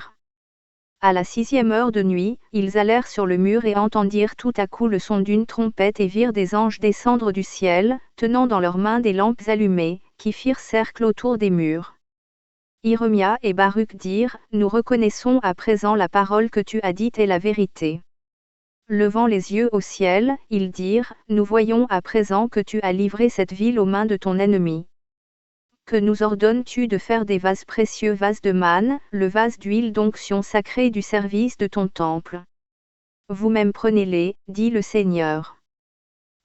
À la 6e heure de nuit, ils allèrent sur le mur et entendirent tout à coup le son d'une trompette et virent des anges descendre du ciel, tenant dans leurs mains des lampes allumées, qui firent cercle autour des murs. Irmia et Baruch dirent, « Nous reconnaissons à présent la parole que tu as dite est la vérité. » Levant les yeux au ciel, ils dirent, « Nous voyons à présent que tu as livré cette ville aux mains de ton ennemi. Que nous ordonnes-tu de faire des vases précieux, vases de manne, le vase d'huile d'onction sacrée du service de ton temple? Vous-même prenez-les, dit le Seigneur.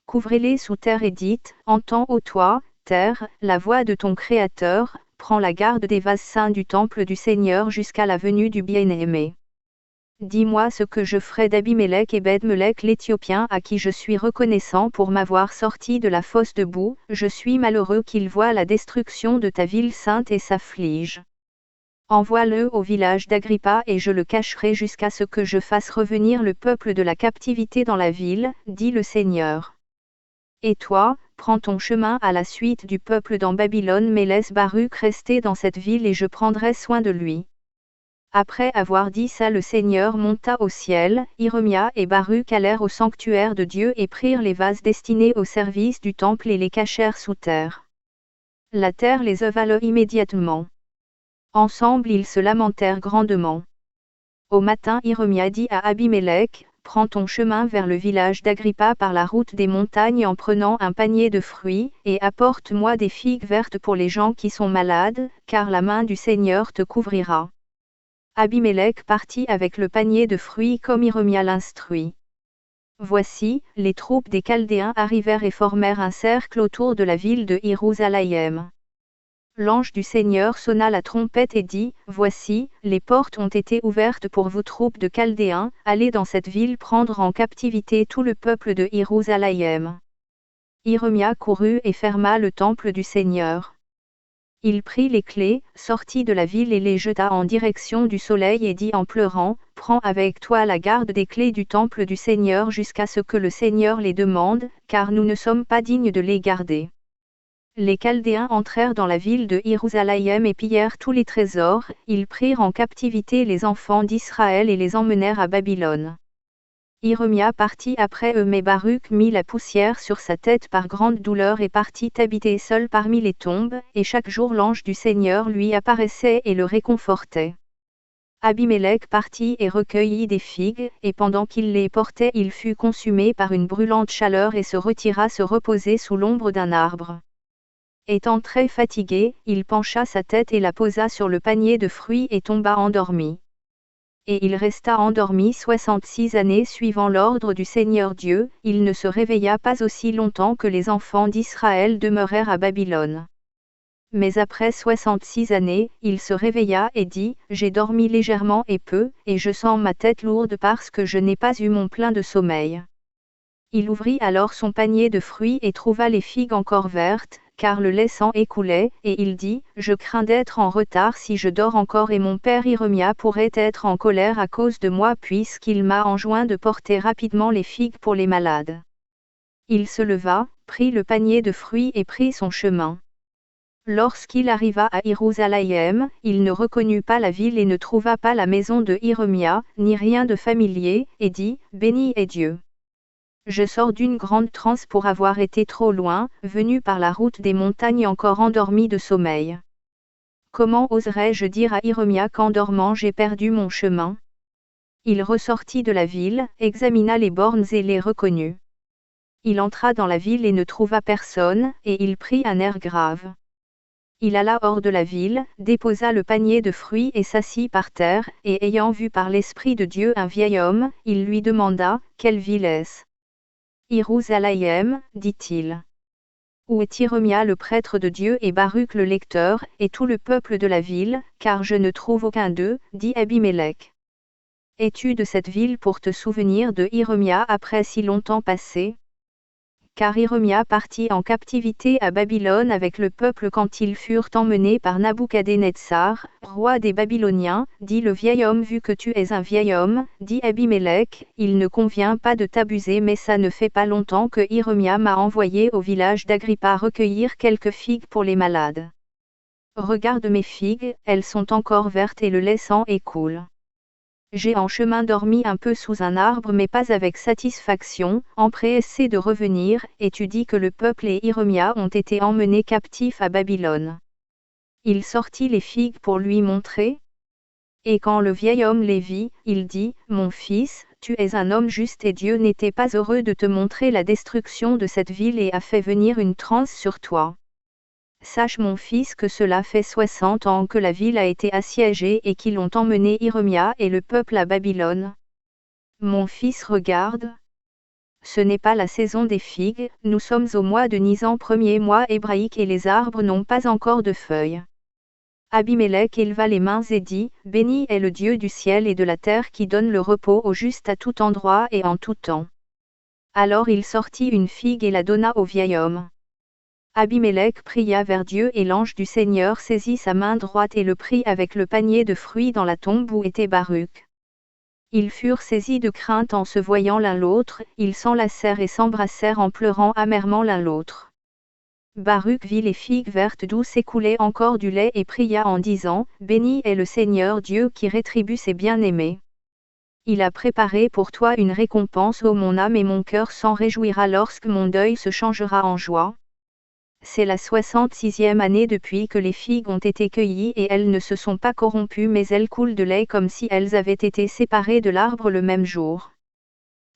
Couvrez-les sous terre et dites, entends ô toi, terre, la voix de ton Créateur, prends la garde des vases saints du temple du Seigneur jusqu'à la venue du bien-aimé. Dis-moi ce que je ferai d'Abimélec et Bédmelec l'Éthiopien à qui je suis reconnaissant pour m'avoir sorti de la fosse de boue, je suis malheureux qu'il voie la destruction de ta ville sainte et s'afflige. Envoie-le au village d'Agrippa et je le cacherai jusqu'à ce que je fasse revenir le peuple de la captivité dans la ville, dit le Seigneur. Et toi, prends ton chemin à la suite du peuple dans Babylone, mais laisse Baruch rester dans cette ville et je prendrai soin de lui. Après avoir dit ça, le Seigneur monta au ciel, Irmia et Baruch allèrent au sanctuaire de Dieu et prirent les vases destinés au service du temple et les cachèrent sous terre. La terre les avala immédiatement. Ensemble ils se lamentèrent grandement. Au matin, Irmia dit à Abimélec, prends ton chemin vers le village d'Agrippa par la route des montagnes en prenant un panier de fruits, et apporte-moi des figues vertes pour les gens qui sont malades, car la main du Seigneur te couvrira. Abimélec partit avec le panier de fruits comme Irmia l'instruit. Voici, les troupes des Chaldéens arrivèrent et formèrent un cercle autour de la ville de Jérusalem. L'ange du Seigneur sonna la trompette et dit, voici, les portes ont été ouvertes pour vous troupes de Chaldéens, allez dans cette ville prendre en captivité tout le peuple de Jérusalem. Irmia courut et ferma le temple du Seigneur. Il prit les clés, sortit de la ville et les jeta en direction du soleil et dit en pleurant, prends avec toi la garde des clés du temple du Seigneur jusqu'à ce que le Seigneur les demande, car nous ne sommes pas dignes de les garder. Les Chaldéens entrèrent dans la ville de Jérusalem et pillèrent tous les trésors, ils prirent en captivité les enfants d'Israël et les emmenèrent à Babylone. Irmia partit après eux, mais Baruch mit la poussière sur sa tête par grande douleur et partit habiter seul parmi les tombes, et chaque jour l'ange du Seigneur lui apparaissait et le réconfortait. Abimélec partit et recueillit des figues, et pendant qu'il les portait il fut consumé par une brûlante chaleur et se retira se reposer sous l'ombre d'un arbre. Étant très fatigué, il pencha sa tête et la posa sur le panier de fruits et tomba endormi. Et il resta endormi 66 années suivant l'ordre du Seigneur Dieu, il ne se réveilla pas aussi longtemps que les enfants d'Israël demeurèrent à Babylone. Mais après 66 années, il se réveilla et dit, j'ai dormi légèrement et peu, et je sens ma tête lourde parce que je n'ai pas eu mon plein de sommeil. Il ouvrit alors son panier de fruits et trouva les figues encore vertes, car le lait s'en écoulait, et il dit, je crains d'être en retard si je dors encore et mon père Irmia pourrait être en colère à cause de moi puisqu'il m'a enjoint de porter rapidement les figues pour les malades. Il se leva, prit le panier de fruits et prit son chemin. Lorsqu'il arriva à Jérusalem, il ne reconnut pas la ville et ne trouva pas la maison de Irmia, ni rien de familier, et dit, béni est Dieu. Je sors d'une grande transe pour avoir été trop loin, venu par la route des montagnes encore endormi de sommeil. Comment oserais-je dire à Irmia qu'en dormant j'ai perdu mon chemin? Il ressortit de la ville, examina les bornes et les reconnut. Il entra dans la ville et ne trouva personne, et il prit un air grave. Il alla hors de la ville, déposa le panier de fruits et s'assit par terre, et ayant vu par l'Esprit de Dieu un vieil homme, il lui demanda, quelle ville est-ce? Jérusalem, dit-il. Où est Irmia le prêtre de Dieu et Baruch le lecteur, et tout le peuple de la ville, car je ne trouve aucun d'eux, dit Abimélec. Es-tu de cette ville pour te souvenir de Irmia après si longtemps passé? Car Irmia partit en captivité à Babylone avec le peuple quand ils furent emmenés par Nabuchodonosor, roi des Babyloniens, dit le vieil homme. Vu que tu es un vieil homme, dit Abimélec, il ne convient pas de t'abuser, mais ça ne fait pas longtemps que Irmia m'a envoyé au village d'Agrippa recueillir quelques figues pour les malades. Regarde mes figues, elles sont encore vertes et le lait s'en écoule. J'ai en chemin dormi un peu sous un arbre mais pas avec satisfaction, empressé de revenir, et tu dis que le peuple et Irmia ont été emmenés captifs à Babylone. Il sortit les figues pour lui montrer. Et quand le vieil homme les vit, il dit, mon fils, tu es un homme juste et Dieu n'était pas heureux de te montrer la destruction de cette ville et a fait venir une transe sur toi. Sache mon fils que cela fait 60 ans que la ville a été assiégée et qu'ils ont emmené Irmia et le peuple à Babylone. Mon fils regarde. Ce n'est pas la saison des figues, nous sommes au mois de Nisan, premier mois hébraïque et les arbres n'ont pas encore de feuilles. Abimélec éleva les mains et dit, béni est le Dieu du ciel et de la terre qui donne le repos au juste à tout endroit et en tout temps. Alors il sortit une figue et la donna au vieil homme. Abimélec pria vers Dieu et l'ange du Seigneur saisit sa main droite et le prit avec le panier de fruits dans la tombe où était Baruch. Ils furent saisis de crainte en se voyant l'un l'autre, ils s'enlacèrent et s'embrassèrent en pleurant amèrement l'un l'autre. Baruch vit les figues vertes d'où s'écoulait encore du lait et pria en disant, Béni est le Seigneur Dieu qui rétribue ses bien-aimés. Il a préparé pour toi une récompense, ô mon âme, et mon cœur s'en réjouira lorsque mon deuil se changera en joie. C'est la 66e année depuis que les figues ont été cueillies et elles ne se sont pas corrompues, mais elles coulent de lait comme si elles avaient été séparées de l'arbre le même jour.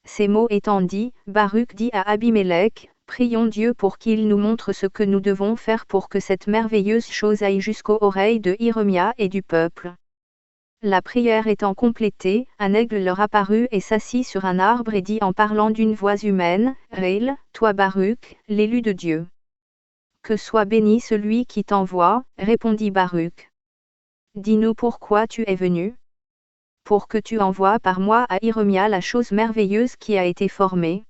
Ces mots étant dits, Baruch dit à Abimélec, prions Dieu pour qu'il nous montre ce que nous devons faire pour que cette merveilleuse chose aille jusqu'aux oreilles de Hiromia et du peuple. La prière étant complétée, un aigle leur apparut et s'assit sur un arbre et dit en parlant d'une voix humaine, Hail, toi Baruch, l'élu de Dieu. Que soit béni celui qui t'envoie, répondit Baruch. Dis-nous pourquoi tu es venu. Pour que tu envoies par moi à Hiromia la chose merveilleuse qui a été formée.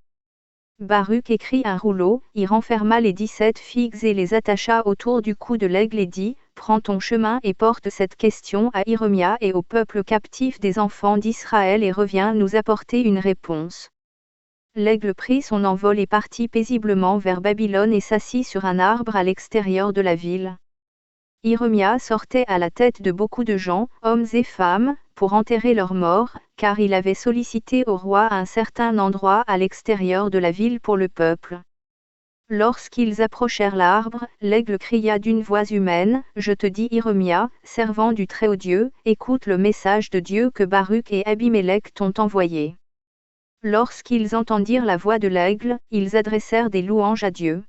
Baruch écrit un rouleau, y renferma les 17 figues et les attacha autour du cou de l'aigle et dit, Prends ton chemin et porte cette question à Hiromia et au peuple captif des enfants d'Israël et reviens nous apporter une réponse. L'aigle prit son envol et partit paisiblement vers Babylone et s'assit sur un arbre à l'extérieur de la ville. Hiromia sortait à la tête de beaucoup de gens, hommes et femmes, pour enterrer leurs morts, car il avait sollicité au roi un certain endroit à l'extérieur de la ville pour le peuple. Lorsqu'ils approchèrent l'arbre, l'aigle cria d'une voix humaine, Je te dis Hiromia, servant du Très-Haut Dieu, écoute le message de Dieu que Baruch et Abimélec t'ont envoyé. Lorsqu'ils entendirent la voix de l'aigle, ils adressèrent des louanges à Dieu.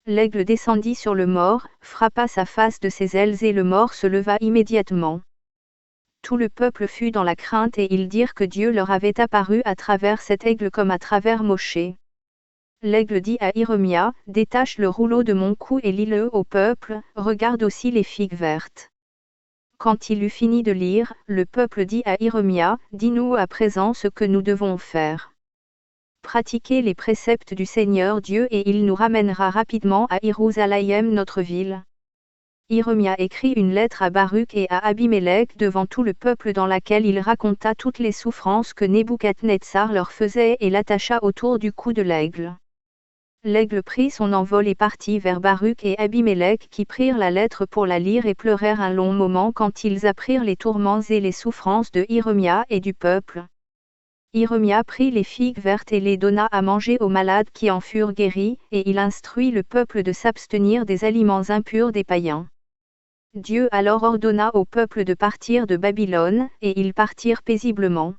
L'aigle descendit sur le mort, frappa sa face de ses ailes et le mort se leva immédiatement. Tout le peuple fut dans la crainte et ils dirent que Dieu leur avait apparu à travers cet aigle comme à travers Moshé. L'aigle dit à Hiromia, Détache le rouleau de mon cou et lis-le au peuple, regarde aussi les figues vertes. Quand il eut fini de lire, le peuple dit à Hiromia, Dis-nous à présent ce que nous devons faire. Pratiquer les préceptes du Seigneur Dieu et il nous ramènera rapidement à Jérusalem notre ville. Hiromia écrit une lettre à Baruch et à Abimélec devant tout le peuple dans laquelle il raconta toutes les souffrances que Nebuchadnezzar leur faisait et l'attacha autour du cou de l'aigle. L'aigle prit son envol et partit vers Baruch et Abimélec qui prirent la lettre pour la lire et pleurèrent un long moment quand ils apprirent les tourments et les souffrances de Hiromia et du peuple. Hiromia prit les figues vertes et les donna à manger aux malades qui en furent guéris, et il instruit le peuple de s'abstenir des aliments impurs des païens. Dieu alors ordonna au peuple de partir de Babylone, et ils partirent paisiblement.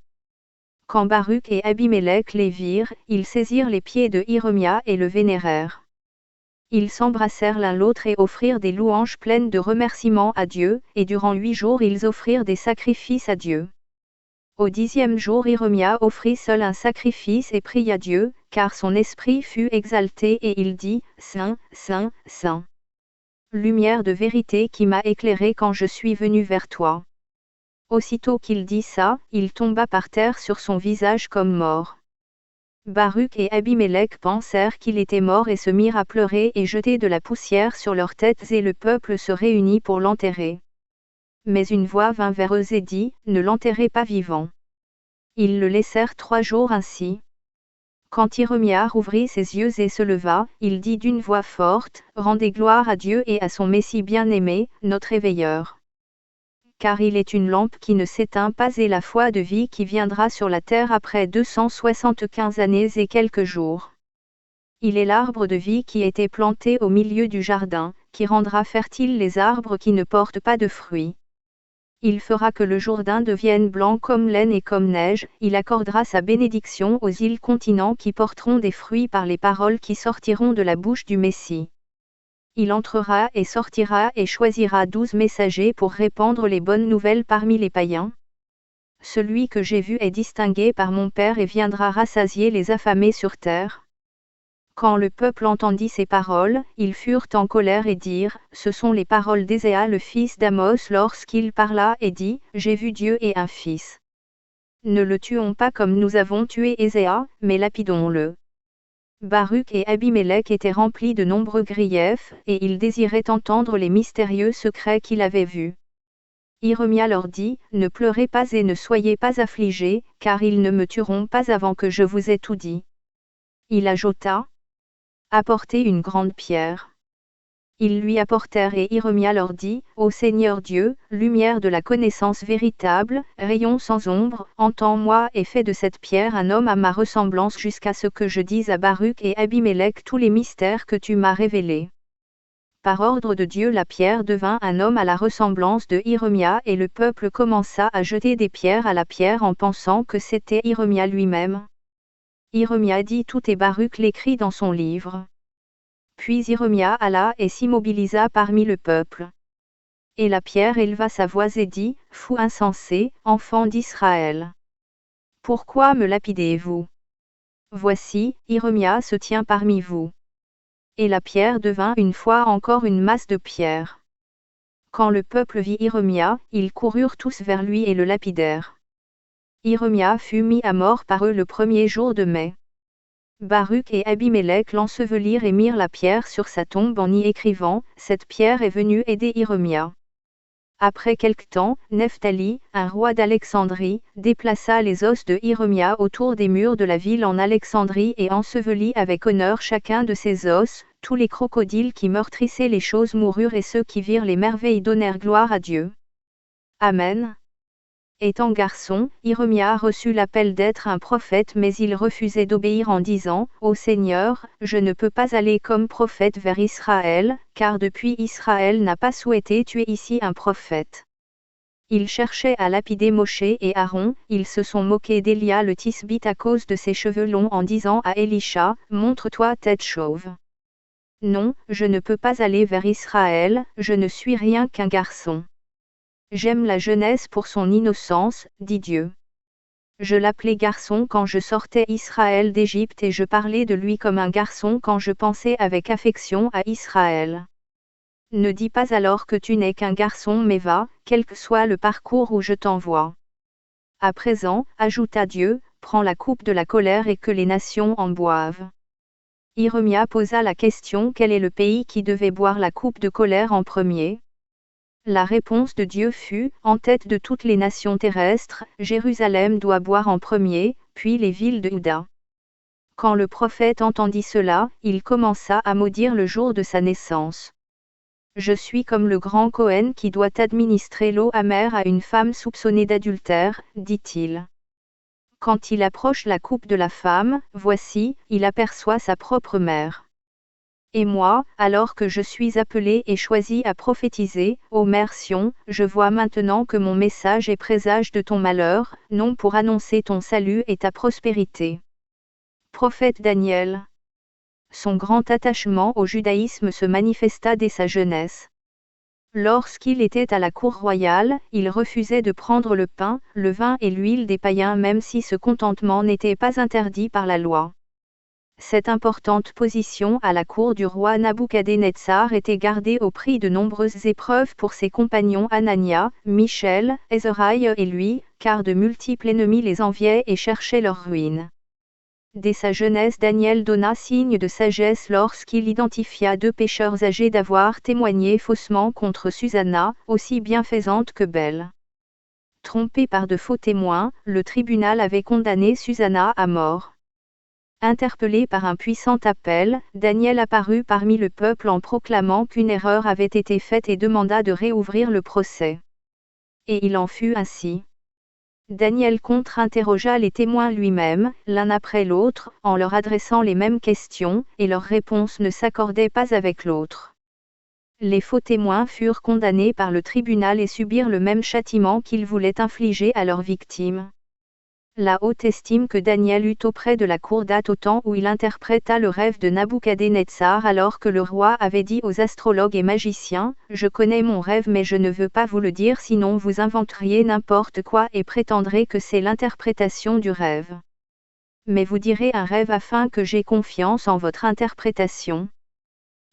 Quand Baruch et Abimélec les virent, ils saisirent les pieds de Hiromia et le vénérèrent. Ils s'embrassèrent l'un l'autre et offrirent des louanges pleines de remerciements à Dieu, et durant 8 jours ils offrirent des sacrifices à Dieu. Au 10e jour Hiromia offrit seul un sacrifice et pria Dieu, car son esprit fut exalté et il dit, Saint, Saint, Saint. Lumière de vérité qui m'a éclairé quand je suis venu vers toi. Aussitôt qu'il dit ça, il tomba par terre sur son visage comme mort. Baruch et Abimélec pensèrent qu'il était mort et se mirent à pleurer et jeter de la poussière sur leurs têtes et le peuple se réunit pour l'enterrer. Mais une voix vint vers eux et dit, Ne l'enterrez pas vivant. Ils le laissèrent 3 jours ainsi. Quand Hiromia rouvrit ses yeux et se leva, il dit d'une voix forte, Rendez gloire à Dieu et à son Messie bien-aimé, notre éveilleur. Car il est une lampe qui ne s'éteint pas et la foi de vie qui viendra sur la terre après 275 années et quelques jours. Il est l'arbre de vie qui était planté au milieu du jardin, qui rendra fertiles les arbres qui ne portent pas de fruits. Il fera que le Jourdain devienne blanc comme laine et comme neige, il accordera sa bénédiction aux îles continents qui porteront des fruits par les paroles qui sortiront de la bouche du Messie. Il entrera et sortira et choisira 12 messagers pour répandre les bonnes nouvelles parmi les païens. Celui que j'ai vu est distingué par mon Père et viendra rassasier les affamés sur terre. Quand le peuple entendit ces paroles, ils furent en colère et dirent, Ce sont les paroles d'Ézéa le fils d'Amos lorsqu'il parla et dit, J'ai vu Dieu et un fils. Ne le tuons pas comme nous avons tué Ézéa, mais lapidons-le. Baruch et Abimélec étaient remplis de nombreux griefs, et ils désiraient entendre les mystérieux secrets qu'il avait vus. Hiromia leur dit, Ne pleurez pas et ne soyez pas affligés, car ils ne me tueront pas avant que je vous ai tout dit. Il ajouta, Apportez une grande pierre. ils lui apportèrent et Irmia leur dit, Ô Seigneur Dieu, lumière de la connaissance véritable, rayon sans ombre, entends-moi et fais de cette pierre un homme à ma ressemblance jusqu'à ce que je dise à Baruch et Abimélec tous les mystères que tu m'as révélés. Par ordre de Dieu la pierre devint un homme à la ressemblance de Irmia et le peuple commença à jeter des pierres à la pierre en pensant que c'était Irmia lui-même. Irmia dit tout et Baruch l'écrit dans son livre. Puis Irmia alla et s'immobilisa parmi le peuple. Et la pierre éleva sa voix et dit, Fou insensé, enfant d'Israël. Pourquoi me lapidez-vous? Voici, Irmia se tient parmi vous. Et la pierre devint une fois encore une masse de pierre. Quand le peuple vit Irmia, ils coururent tous vers lui et le lapidèrent. Irmia fut mis à mort par eux le premier jour de mai. Baruch et Abimélec l'ensevelirent et mirent la pierre sur sa tombe en y écrivant, Cette pierre est venue aider Irmia. Après quelque temps, Nephtali, un roi d'Alexandrie, déplaça les os de Irmia autour des murs de la ville en Alexandrie et ensevelit avec honneur chacun de ses os, tous les crocodiles qui meurtrissaient les choses moururent et ceux qui virent les merveilles donnèrent gloire à Dieu. Amen. Étant garçon, Irmia reçut l'appel d'être un prophète mais il refusait d'obéir en disant, Ô Seigneur, je ne peux pas aller comme prophète vers Israël, car depuis Israël n'a pas souhaité tuer ici un prophète. Il cherchait à lapider Moshe et Aaron, ils se sont moqués d'Élia le Tisbite à cause de ses cheveux longs en disant à Élisha, Montre-toi tête chauve. Non, je ne peux pas aller vers Israël, je ne suis rien qu'un garçon. J'aime la jeunesse pour son innocence, dit Dieu. Je l'appelais garçon quand je sortais Israël d'Égypte et je parlais de lui comme un garçon quand je pensais avec affection à Israël. Ne dis pas alors que tu n'es qu'un garçon mais va, quel que soit le parcours où je t'envoie. À présent, ajouta Dieu, prends la coupe de la colère et que les nations en boivent. Irmia posa la question quel est le pays qui devait boire la coupe de colère en premier? La réponse de Dieu fut, en tête de toutes les nations terrestres, Jérusalem doit boire en premier, puis les villes de Juda. Quand le prophète entendit cela, il commença à maudire le jour de sa naissance. Je suis comme le grand Cohen qui doit administrer l'eau amère à une femme soupçonnée d'adultère, dit-il. Quand il approche la coupe de la femme, voici, il aperçoit sa propre mère. Et moi, alors que je suis appelé et choisi à prophétiser, ô mère Sion, je vois maintenant que mon message est présage de ton malheur, non pour annoncer ton salut et ta prospérité. Prophète Daniel. Son grand attachement au judaïsme se manifesta dès sa jeunesse. Lorsqu'il était à la cour royale, il refusait de prendre le pain, le vin et l'huile des païens même si ce contentement n'était pas interdit par la loi. Cette importante position à la cour du roi Nabuchodonosor était gardée au prix de nombreuses épreuves pour ses compagnons Anania, Michel, Ezraï et lui, car de multiples ennemis les enviaient et cherchaient leur ruine. Dès sa jeunesse Daniel donna signe de sagesse lorsqu'il identifia 2 pécheurs âgés d'avoir témoigné faussement contre Susanna, aussi bienfaisante que belle. Trompé par de faux témoins, le tribunal avait condamné Susanna à mort. Interpellé par un puissant appel, Daniel apparut parmi le peuple en proclamant qu'une erreur avait été faite et demanda de réouvrir le procès. Et il en fut ainsi. Daniel contre-interrogea les témoins lui-même, l'un après l'autre, en leur adressant les mêmes questions, et leurs réponses ne s'accordaient pas avec l'autre. Les faux témoins furent condamnés par le tribunal et subirent le même châtiment qu'ils voulaient infliger à leurs victimes. La haute estime que Daniel eut auprès de la cour date au temps où il interpréta le rêve de Nabuchodonosor alors que le roi avait dit aux astrologues et magiciens, « Je connais mon rêve mais je ne veux pas vous le dire sinon vous inventeriez n'importe quoi et prétendrez que c'est l'interprétation du rêve. Mais vous direz un rêve afin que j'aie confiance en votre interprétation. »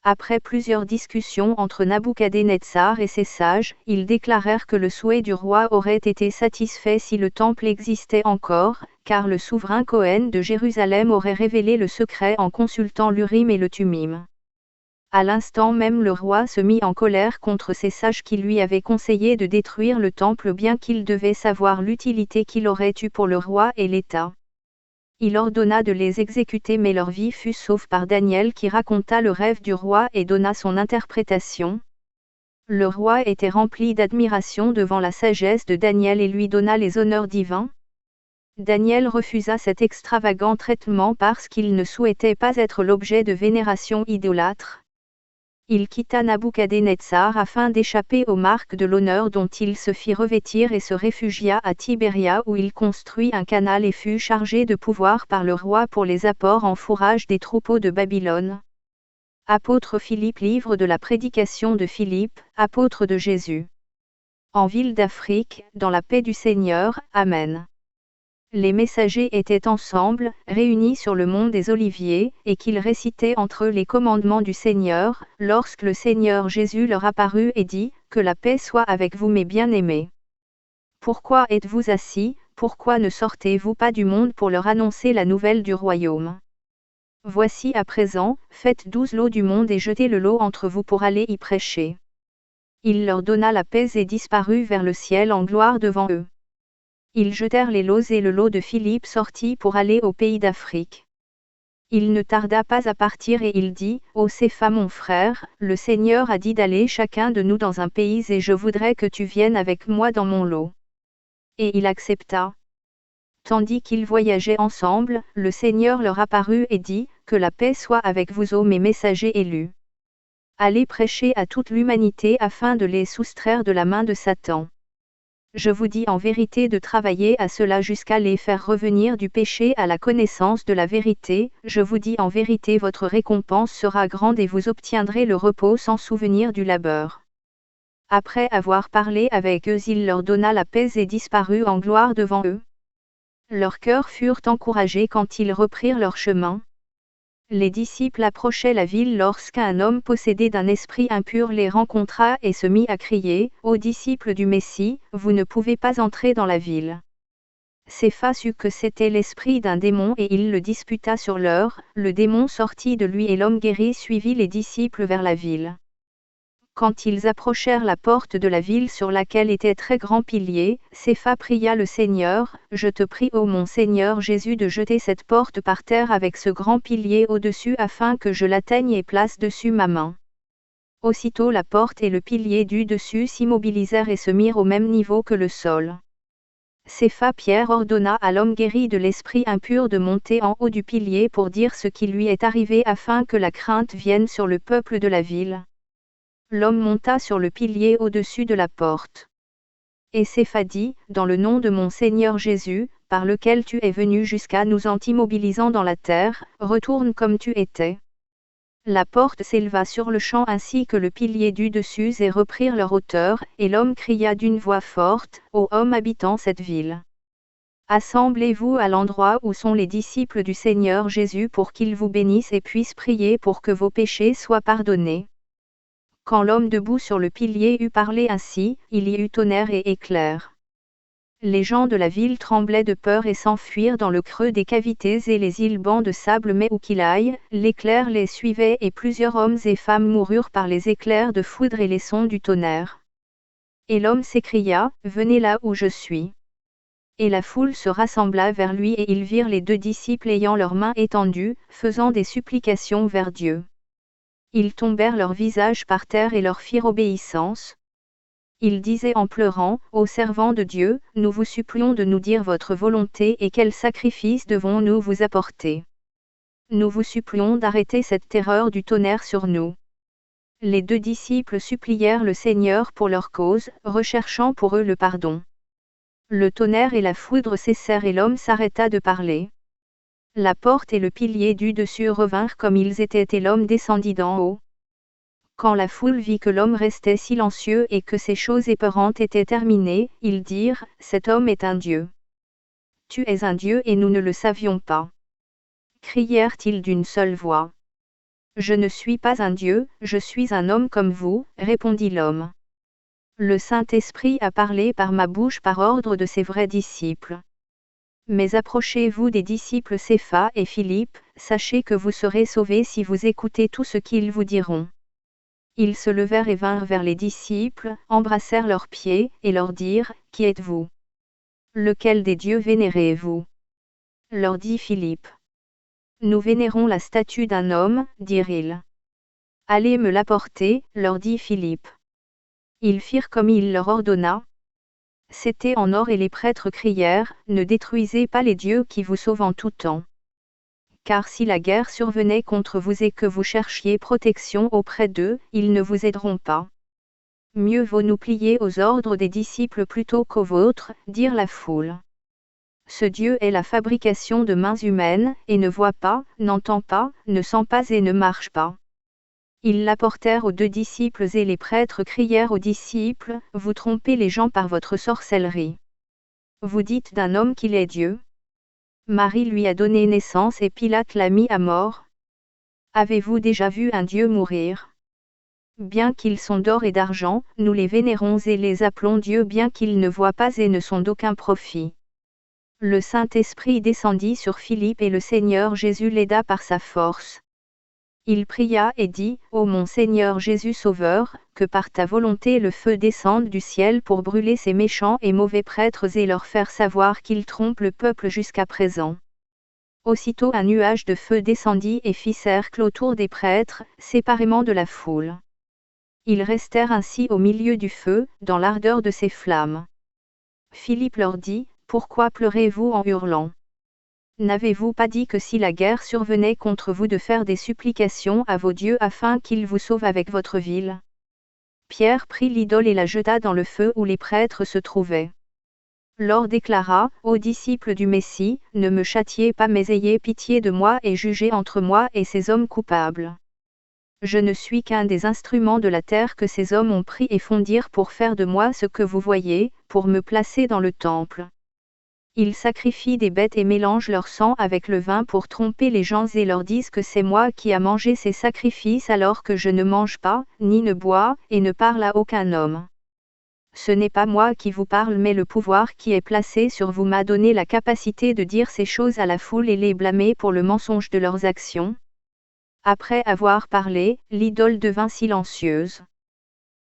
Après plusieurs discussions entre Nabuchodonosor et ses sages, ils déclarèrent que le souhait du roi aurait été satisfait si le temple existait encore, car le souverain Cohen de Jérusalem aurait révélé le secret en consultant l'Urim et le Thummim. À l'instant même le roi se mit en colère contre ces sages qui lui avaient conseillé de détruire le temple bien qu'il devait savoir l'utilité qu'il aurait eue pour le roi et l'État. Il ordonna de les exécuter, mais leur vie fut sauve par Daniel qui raconta le rêve du roi et donna son interprétation. Le roi était rempli d'admiration devant la sagesse de Daniel et lui donna les honneurs divins. Daniel refusa cet extravagant traitement parce qu'il ne souhaitait pas être l'objet de vénération idolâtre. Il quitta Nabuchodonosor afin d'échapper aux marques de l'honneur dont il se fit revêtir et se réfugia à Tibéria où il construit un canal et fut chargé de pouvoir par le roi pour les apports en fourrage des troupeaux de Babylone. Apôtre Philippe. Livre de la prédication de Philippe, apôtre de Jésus. En ville d'Afrique, dans la paix du Seigneur, Amen. Les messagers étaient ensemble, réunis sur le mont des Oliviers, et qu'ils récitaient entre eux les commandements du Seigneur, lorsque le Seigneur Jésus leur apparut et dit, « Que la paix soit avec vous mes bien-aimés. Pourquoi êtes-vous assis, pourquoi ne sortez-vous pas du monde pour leur annoncer la nouvelle du royaume? Voici à présent, faites 12 lots du monde et jetez le lot entre vous pour aller y prêcher. » Il leur donna la paix et disparut vers le ciel en gloire devant eux. Ils jetèrent les lots et le lot de Philippe sortit pour aller au pays d'Afrique. Il ne tarda pas à partir et il dit, « Ô Cépha mon frère, le Seigneur a dit d'aller chacun de nous dans un pays et je voudrais que tu viennes avec moi dans mon lot. » Et il accepta. Tandis qu'ils voyageaient ensemble, le Seigneur leur apparut et dit, « Que la paix soit avec vous ô mes messagers élus. Allez prêcher à toute l'humanité afin de les soustraire de la main de Satan. Je vous dis en vérité de travailler à cela jusqu'à les faire revenir du péché à la connaissance de la vérité, je vous dis en vérité votre récompense sera grande et vous obtiendrez le repos sans souvenir du labeur. » Après avoir parlé avec eux, il leur donna la paix et disparut en gloire devant eux. Leurs cœurs furent encouragés quand ils reprirent leur chemin. Les disciples approchaient la ville lorsqu'un homme possédé d'un esprit impur les rencontra et se mit à crier, « Ô disciples du Messie, vous ne pouvez pas entrer dans la ville. » Cépha sut que c'était l'esprit d'un démon et il le disputa sur l'heure, le démon sortit de lui et l'homme guéri suivit les disciples vers la ville. Quand ils approchèrent la porte de la ville sur laquelle était très grand pilier, Cépha pria le Seigneur, « Je te prie ô mon Seigneur Jésus de jeter cette porte par terre avec ce grand pilier au-dessus afin que je l'atteigne et place dessus ma main. » Aussitôt la porte et le pilier du dessus s'immobilisèrent et se mirent au même niveau que le sol. Cépha Pierre ordonna à l'homme guéri de l'esprit impur de monter en haut du pilier pour dire ce qui lui est arrivé afin que la crainte vienne sur le peuple de la ville. L'homme monta sur le pilier au-dessus de la porte. Et Cépha dit, « Dans le nom de mon Seigneur Jésus, par lequel tu es venu jusqu'à nous en t'immobilisant dans la terre, retourne comme tu étais. » La porte s'éleva sur le champ ainsi que le pilier du dessus et reprirent leur hauteur, et l'homme cria d'une voix forte, « Ô hommes habitant cette ville! Assemblez-vous à l'endroit où sont les disciples du Seigneur Jésus pour qu'ils vous bénissent et puissent prier pour que vos péchés soient pardonnés. » Quand l'homme debout sur le pilier eut parlé ainsi, il y eut tonnerre et éclair. Les gens de la ville tremblaient de peur et s'enfuirent dans le creux des cavités et les îles bancs de sable, mais où qu'il aille, l'éclair les suivait et plusieurs hommes et femmes moururent par les éclairs de foudre et les sons du tonnerre. Et l'homme s'écria, « Venez là où je suis. » Et la foule se rassembla vers lui et ils virent les deux disciples ayant leurs mains étendues, faisant des supplications vers Dieu. Ils tombèrent leurs visages par terre et leur firent obéissance. Ils disaient en pleurant, « Ô servants de Dieu, nous vous supplions de nous dire votre volonté et quel sacrifice devons-nous vous apporter. Nous vous supplions d'arrêter cette terreur du tonnerre sur nous. » Les deux disciples supplièrent le Seigneur pour leur cause, recherchant pour eux le pardon. Le tonnerre et la foudre cessèrent et l'homme s'arrêta de parler. La porte et le pilier du dessus revinrent comme ils étaient et l'homme descendit d'en haut. Quand la foule vit que l'homme restait silencieux et que ces choses épeurantes étaient terminées, ils dirent, « Cet homme est un Dieu. »« Tu es un Dieu et nous ne le savions pas. » Crièrent-ils d'une seule voix. « Je ne suis pas un Dieu, je suis un homme comme vous, » répondit l'homme. « Le Saint-Esprit a parlé par ma bouche par ordre de ses vrais disciples. Mais approchez-vous des disciples Cépha et Philippe, sachez que vous serez sauvés si vous écoutez tout ce qu'ils vous diront. » Ils se levèrent et vinrent vers les disciples, embrassèrent leurs pieds, et leur dirent, « Qui êtes-vous? Lequel des dieux vénérez-vous? » leur dit Philippe. Nous vénérons la statue d'un homme, dirent-ils. Allez me l'apporter, leur dit Philippe. Ils firent comme il leur ordonna. C'était en or et les prêtres crièrent, ne détruisez pas les dieux qui vous sauvent en tout temps. Car si la guerre survenait contre vous et que vous cherchiez protection auprès d'eux, ils ne vous aideront pas. Mieux vaut nous plier aux ordres des disciples plutôt qu'aux vôtres, dirent la foule. Ce Dieu est la fabrication de mains humaines, et ne voit pas, n'entend pas, ne sent pas et ne marche pas. Ils l'apportèrent aux 2 disciples et les prêtres crièrent aux disciples, vous trompez les gens par votre sorcellerie. Vous dites d'un homme qu'il est Dieu. Marie lui a donné naissance et Pilate l'a mis à mort. Avez-vous déjà vu un Dieu mourir? Bien qu'ils sont d'or et d'argent, nous les vénérons et les appelons Dieu bien qu'ils ne voient pas et ne sont d'aucun profit. Le Saint-Esprit descendit sur Philippe et le Seigneur Jésus l'aida par sa force. Il pria et dit, ô mon Seigneur Jésus Sauveur, que par ta volonté le feu descende du ciel pour brûler ces méchants et mauvais prêtres et leur faire savoir qu'ils trompent le peuple jusqu'à présent. Aussitôt un nuage de feu descendit et fit cercle autour des prêtres, séparément de la foule. Ils restèrent ainsi au milieu du feu, dans l'ardeur de ses flammes. Philippe leur dit, pourquoi pleurez-vous en hurlant? N'avez-vous pas dit que si la guerre survenait contre vous de faire des supplications à vos dieux afin qu'ils vous sauvent avec votre ville? Pierre prit l'idole et la jeta dans le feu où les prêtres se trouvaient. Lors déclara, ô disciples du Messie, ne me châtiez pas mais ayez pitié de moi et jugez entre moi et ces hommes coupables. Je ne suis qu'un des instruments de la terre que ces hommes ont pris et fondirent pour faire de moi ce que vous voyez, pour me placer dans le temple. Ils sacrifient des bêtes et mélangent leur sang avec le vin pour tromper les gens et leur disent que c'est moi qui a mangé ces sacrifices alors que je ne mange pas, ni ne bois, et ne parle à aucun homme. Ce n'est pas moi qui vous parle mais le pouvoir qui est placé sur vous m'a donné la capacité de dire ces choses à la foule et les blâmer pour le mensonge de leurs actions. Après avoir parlé, l'idole devint silencieuse.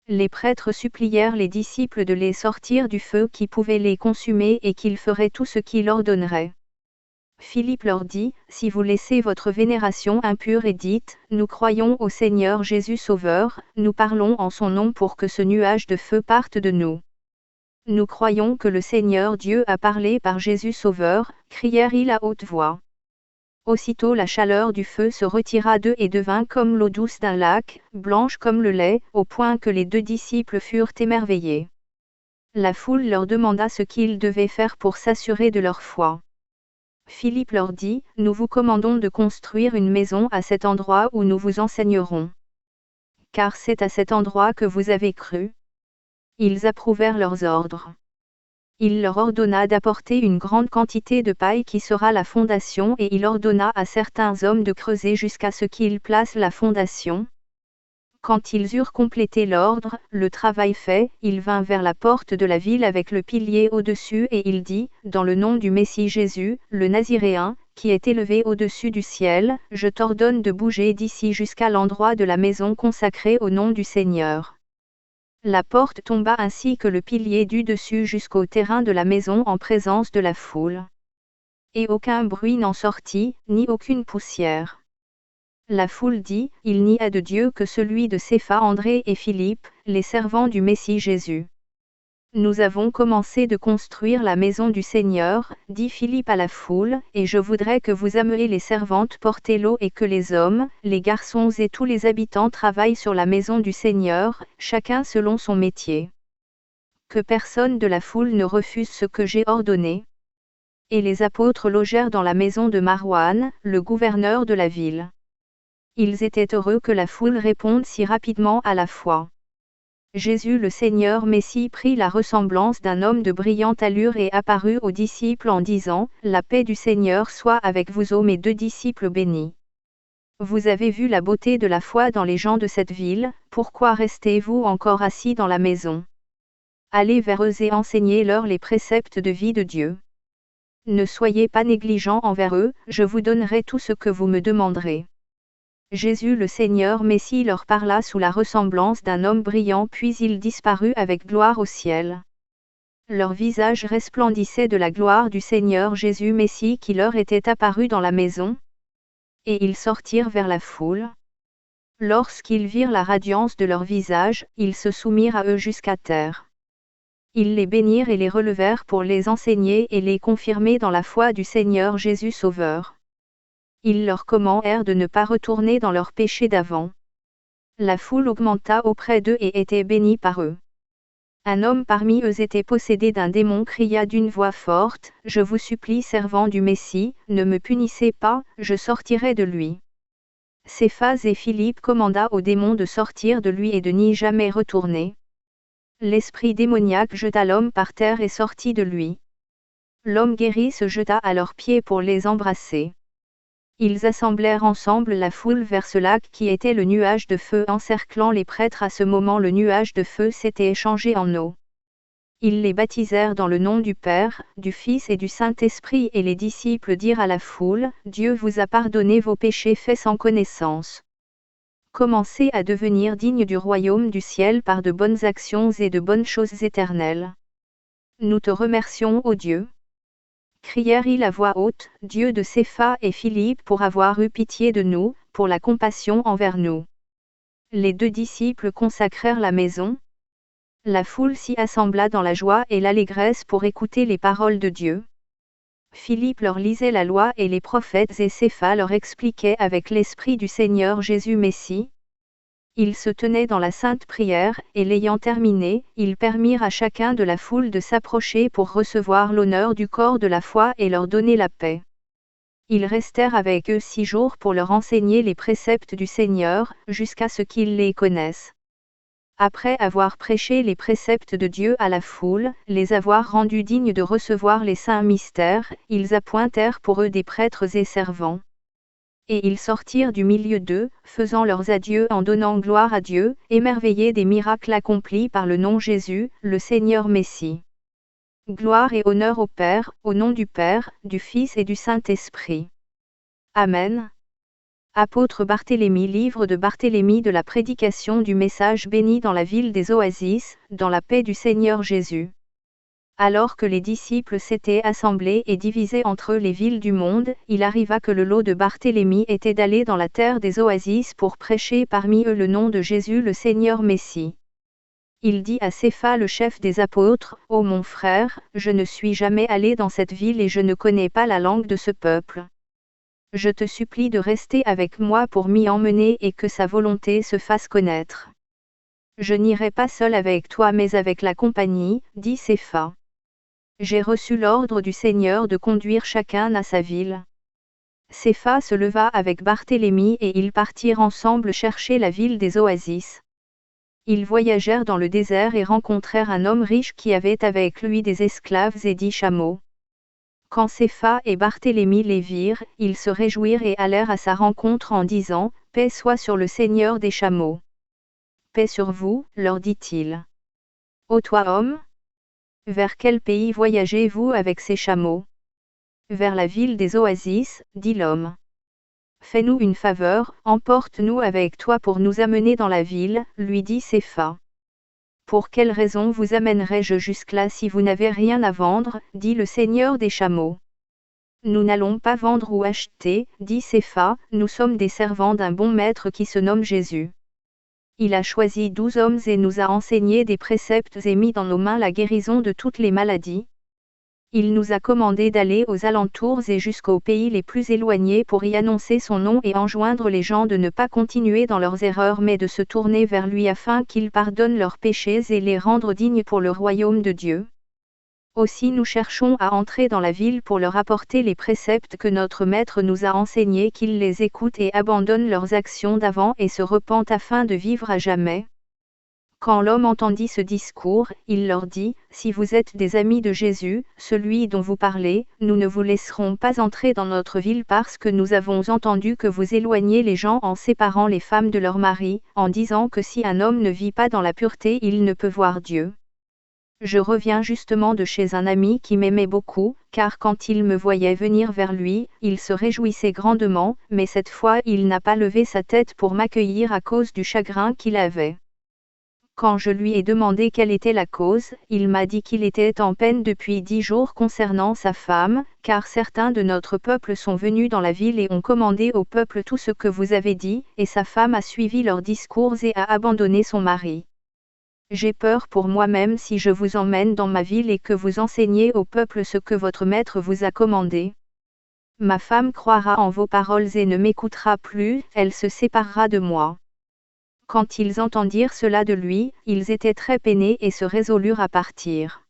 Les prêtres supplièrent les disciples de les sortir du feu qui pouvait les consumer et qu'ils feraient tout ce qu'il ordonnerait. Philippe leur dit, si vous laissez votre vénération impure et dites, nous croyons au Seigneur Jésus Sauveur, nous parlons en son nom pour que ce nuage de feu parte de nous. Nous croyons que le Seigneur Dieu a parlé par Jésus Sauveur, crièrent-ils à haute voix. Aussitôt la chaleur du feu se retira d'eux et devint comme l'eau douce d'un lac, blanche comme le lait, au point que les 2 disciples furent émerveillés. La foule leur demanda ce qu'ils devaient faire pour s'assurer de leur foi. Philippe leur dit, nous vous commandons de construire une maison à cet endroit où nous vous enseignerons. Car c'est à cet endroit que vous avez cru. Ils approuvèrent leurs ordres. Il leur ordonna d'apporter une grande quantité de paille qui sera la fondation et il ordonna à certains hommes de creuser jusqu'à ce qu'ils placent la fondation. Quand ils eurent complété l'ordre, le travail fait, il vint vers la porte de la ville avec le pilier au-dessus et il dit, dans le nom du Messie Jésus, le Naziréen, qui est élevé au-dessus du ciel, je t'ordonne de bouger d'ici jusqu'à l'endroit de la maison consacrée au nom du Seigneur. La porte tomba ainsi que le pilier du dessus jusqu'au terrain de la maison en présence de la foule. Et aucun bruit n'en sortit, ni aucune poussière. La foule dit, il n'y a de Dieu que celui de Cépha, André et Philippe, les servants du Messie Jésus. Nous avons commencé de construire la maison du Seigneur, dit Philippe à la foule, et je voudrais que vous ameniez les servantes porter l'eau et que les hommes, les garçons et tous les habitants travaillent sur la maison du Seigneur, chacun selon son métier. Que personne de la foule ne refuse ce que j'ai ordonné. Et les apôtres logèrent dans la maison de Marouane, le gouverneur de la ville. Ils étaient heureux que la foule réponde si rapidement à la foi. Jésus le Seigneur Messie prit la ressemblance d'un homme de brillante allure et apparut aux disciples en disant, la paix du Seigneur soit avec vous ô mes 2 disciples bénis. Vous avez vu la beauté de la foi dans les gens de cette ville, pourquoi restez-vous encore assis dans la maison? Allez vers eux et enseignez-leur les préceptes de vie de Dieu. Ne soyez pas négligents envers eux, je vous donnerai tout ce que vous me demanderez. Jésus le Seigneur Messie leur parla sous la ressemblance d'un homme brillant puis il disparut avec gloire au ciel. Leur visage resplendissait de la gloire du Seigneur Jésus Messie qui leur était apparu dans la maison. Et ils sortirent vers la foule. Lorsqu'ils virent la radiance de leur visage, ils se soumirent à eux jusqu'à terre. Ils les bénirent et les relevèrent pour les enseigner et les confirmer dans la foi du Seigneur Jésus Sauveur. Ils leur commandèrent de ne pas retourner dans leurs péchés d'avant. La foule augmenta auprès d'eux et était bénie par eux. Un homme parmi eux était possédé d'un démon, cria d'une voix forte, « Je vous supplie, servant du Messie, ne me punissez pas, je sortirai de lui. » Céphas et Philippe commanda au démon de sortir de lui et de n'y jamais retourner. L'esprit démoniaque jeta l'homme par terre et sortit de lui. L'homme guéri se jeta à leurs pieds pour les embrasser. Ils assemblèrent ensemble la foule vers ce lac qui était le nuage de feu encerclant les prêtres. À ce moment le nuage de feu s'était échangé en eau. Ils les baptisèrent dans le nom du Père, du Fils et du Saint-Esprit et les disciples dirent à la foule, « Dieu vous a pardonné vos péchés faits sans connaissance. Commencez à devenir dignes du royaume du ciel par de bonnes actions et de bonnes choses éternelles. Nous te remercions, ô Dieu. » Crièrent-ils à voix haute, Dieu de Céphas et Philippe, pour avoir eu pitié de nous, pour la compassion envers nous. Les deux disciples consacrèrent la maison. La foule s'y assembla dans la joie et l'allégresse pour écouter les paroles de Dieu. Philippe leur lisait la loi et les prophètes et Céphas leur expliquait avec l'Esprit du Seigneur Jésus Messie. Ils se tenaient dans la sainte prière, et l'ayant terminé, ils permirent à chacun de la foule de s'approcher pour recevoir l'honneur du corps de la foi et leur donner la paix. Ils restèrent avec eux 6 jours pour leur enseigner les préceptes du Seigneur, jusqu'à ce qu'ils les connaissent. Après avoir prêché les préceptes de Dieu à la foule, les avoir rendus dignes de recevoir les saints mystères, ils appointèrent pour eux des prêtres et servants. Et ils sortirent du milieu d'eux, faisant leurs adieux en donnant gloire à Dieu, émerveillés des miracles accomplis par le nom Jésus, le Seigneur Messie. Gloire et honneur au Père, au nom du Père, du Fils et du Saint-Esprit. Amen. Apôtre Barthélemy. Livre de Barthélemy de la prédication du message béni dans la ville des Oasis, dans la paix du Seigneur Jésus. Alors que les disciples s'étaient assemblés et divisés entre les villes du monde, il arriva que le lot de Barthélemy était d'aller dans la terre des Oasis pour prêcher parmi eux le nom de Jésus le Seigneur Messie. Il dit à Céphas le chef des apôtres, « Ô mon frère, je ne suis jamais allé dans cette ville et je ne connais pas la langue de ce peuple. Je te supplie de rester avec moi pour m'y emmener et que sa volonté se fasse connaître. Je n'irai pas seul avec toi mais avec la compagnie, dit Céphas. J'ai reçu l'ordre du Seigneur de conduire chacun à sa ville. » Céphas se leva avec Barthélemy et ils partirent ensemble chercher la ville des Oasis. Ils voyagèrent dans le désert et rencontrèrent un homme riche qui avait avec lui des esclaves et 10 chameaux. Quand Céphas et Barthélemy les virent, ils se réjouirent et allèrent à sa rencontre en disant, « Paix soit sur le Seigneur des chameaux. »« Paix sur vous, leur dit-il. »« Ô toi homme, vers quel pays voyagez-vous avec ces chameaux ? » ?»« Vers la ville des Oasis, dit l'homme. »« Fais-nous une faveur, emporte-nous avec toi pour nous amener dans la ville, lui dit Céphas. »« Pour quelle raison vous amènerai-je jusque-là si vous n'avez rien à vendre, dit le Seigneur des chameaux. »« Nous n'allons pas vendre ou acheter, dit Céphas, nous sommes des servants d'un bon maître qui se nomme Jésus. Il a choisi 12 hommes et nous a enseigné des préceptes et mis dans nos mains la guérison de toutes les maladies. Il nous a commandé d'aller aux alentours et jusqu'aux pays les plus éloignés pour y annoncer son nom et enjoindre les gens de ne pas continuer dans leurs erreurs mais de se tourner vers lui afin qu'il pardonne leurs péchés et les rendre dignes pour le royaume de Dieu. Aussi nous cherchons à entrer dans la ville pour leur apporter les préceptes que notre Maître nous a enseignés, qu'ils les écoutent et abandonnent leurs actions d'avant et se repentent afin de vivre à jamais. » Quand l'homme entendit ce discours, il leur dit, « Si vous êtes des amis de Jésus, celui dont vous parlez, nous ne vous laisserons pas entrer dans notre ville parce que nous avons entendu que vous éloignez les gens en séparant les femmes de leurs maris, en disant que si un homme ne vit pas dans la pureté il ne peut voir Dieu. Je reviens justement de chez un ami qui m'aimait beaucoup, car quand il me voyait venir vers lui, il se réjouissait grandement, mais cette fois il n'a pas levé sa tête pour m'accueillir à cause du chagrin qu'il avait. Quand je lui ai demandé quelle était la cause, il m'a dit qu'il était en peine depuis 10 jours concernant sa femme, car certains de notre peuple sont venus dans la ville et ont commandé au peuple tout ce que vous avez dit, et sa femme a suivi leurs discours et a abandonné son mari. J'ai peur pour moi-même si je vous emmène dans ma ville et que vous enseignez au peuple ce que votre maître vous a commandé. Ma femme croira en vos paroles et ne m'écoutera plus, elle se séparera de moi. Quand ils entendirent cela de lui, ils étaient très peinés et se résolurent à partir.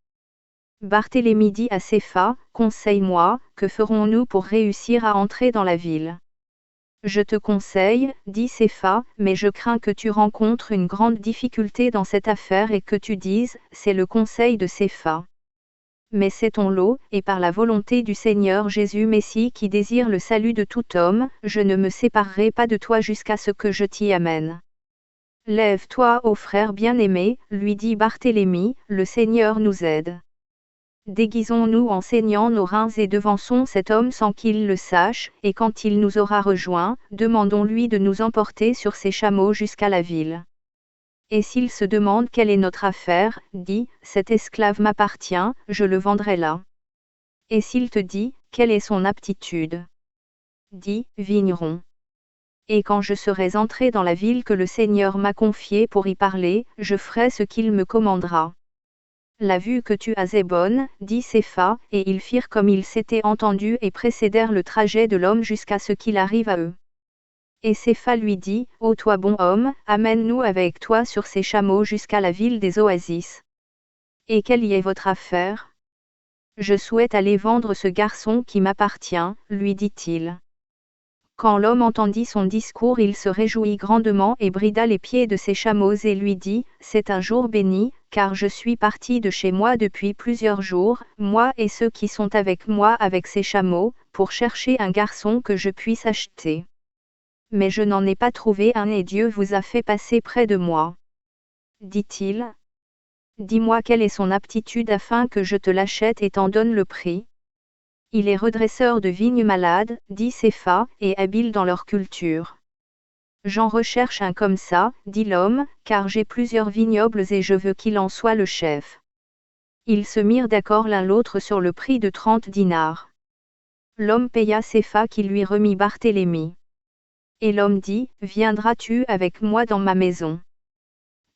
Barthélemy dit à Cépha, « Conseille-moi, que ferons-nous pour réussir à entrer dans la ville ?» Je te conseille, dit Cépha, mais je crains que tu rencontres une grande difficulté dans cette affaire et que tu dises, c'est le conseil de Cépha. Mais c'est ton lot, et par la volonté du Seigneur Jésus Messie qui désire le salut de tout homme, je ne me séparerai pas de toi jusqu'à ce que je t'y amène. Lève-toi, ô frère bien-aimé, lui dit Barthélemy, le Seigneur nous aide. Déguisons-nous en saignant nos reins et devançons cet homme sans qu'il le sache, et quand il nous aura rejoints, demandons-lui de nous emporter sur ses chameaux jusqu'à la ville. Et s'il se demande quelle est notre affaire, dis, cet esclave m'appartient, je le vendrai là. Et s'il te dit, quelle est son aptitude? Dis, vigneron. Et quand je serai entré dans la ville que le Seigneur m'a confiée pour y parler, je ferai ce qu'il me commandera. La vue que tu as est bonne, dit Cépha, et ils firent comme ils s'étaient entendus et précédèrent le trajet de l'homme jusqu'à ce qu'il arrive à eux. Et Cépha lui dit, « Ô toi bon homme, amène-nous avec toi sur ces chameaux jusqu'à la ville des oasis. » Et quelle y est votre affaire? Je souhaite aller vendre ce garçon qui m'appartient, lui dit-il. Quand l'homme entendit son discours, il se réjouit grandement et brida les pieds de ses chameaux et lui dit, « C'est un jour béni, car je suis parti de chez moi depuis plusieurs jours, moi et ceux qui sont avec moi avec ces chameaux, pour chercher un garçon que je puisse acheter. Mais je n'en ai pas trouvé un et Dieu vous a fait passer près de moi. » Dit-il. « Dis-moi quelle est son aptitude afin que je te l'achète et t'en donne le prix. » Il est redresseur de vignes malades, dit Cépha, et habile dans leur culture. J'en recherche un comme ça, dit l'homme, car j'ai plusieurs vignobles et je veux qu'il en soit le chef. Ils se mirent d'accord l'un l'autre sur le prix de 30 dinars. L'homme paya Cépha qui lui remit Barthélemy. Et l'homme dit, viendras-tu avec moi dans ma maison?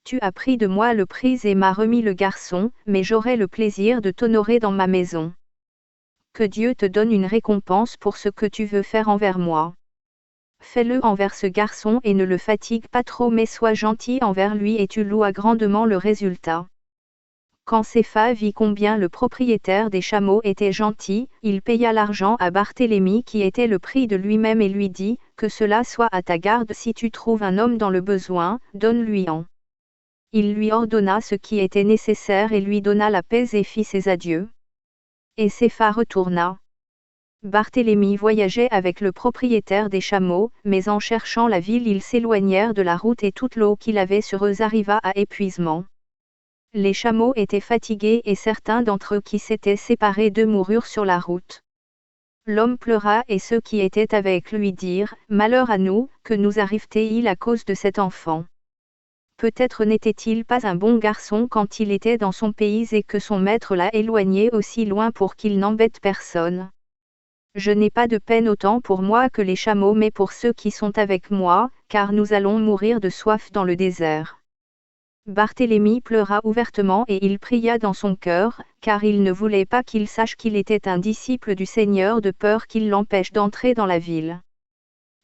Tu as pris de moi le prix et m'as remis le garçon, mais j'aurai le plaisir de t'honorer dans ma maison. Que Dieu te donne une récompense pour ce que tu veux faire envers moi. Fais-le envers ce garçon et ne le fatigue pas trop mais sois gentil envers lui et tu louas grandement le résultat. Quand Cépha vit combien le propriétaire des chameaux était gentil, il paya l'argent à Barthélemy qui était le prix de lui-même et lui dit, que cela soit à ta garde si tu trouves un homme dans le besoin, donne-lui-en. Il lui ordonna ce qui était nécessaire et lui donna la paix et fit ses adieux. Et Cépha retourna. Barthélemy voyageait avec le propriétaire des chameaux, mais en cherchant la ville ils s'éloignèrent de la route et toute l'eau qu'il avait sur eux arriva à épuisement. Les chameaux étaient fatigués et certains d'entre eux qui s'étaient séparés d'eux moururent sur la route. L'homme pleura et ceux qui étaient avec lui dirent, « Malheur à nous, que nous arrive-t-il à cause de cet enfant? Peut-être n'était-il pas un bon garçon quand il était dans son pays et que son maître l'a éloigné aussi loin pour qu'il n'embête personne. Je n'ai pas de peine autant pour moi que les chameaux mais pour ceux qui sont avec moi, car nous allons mourir de soif dans le désert. » Barthélemy pleura ouvertement et il pria dans son cœur, car il ne voulait pas qu'il sache qu'il était un disciple du Seigneur de peur qu'il l'empêche d'entrer dans la ville.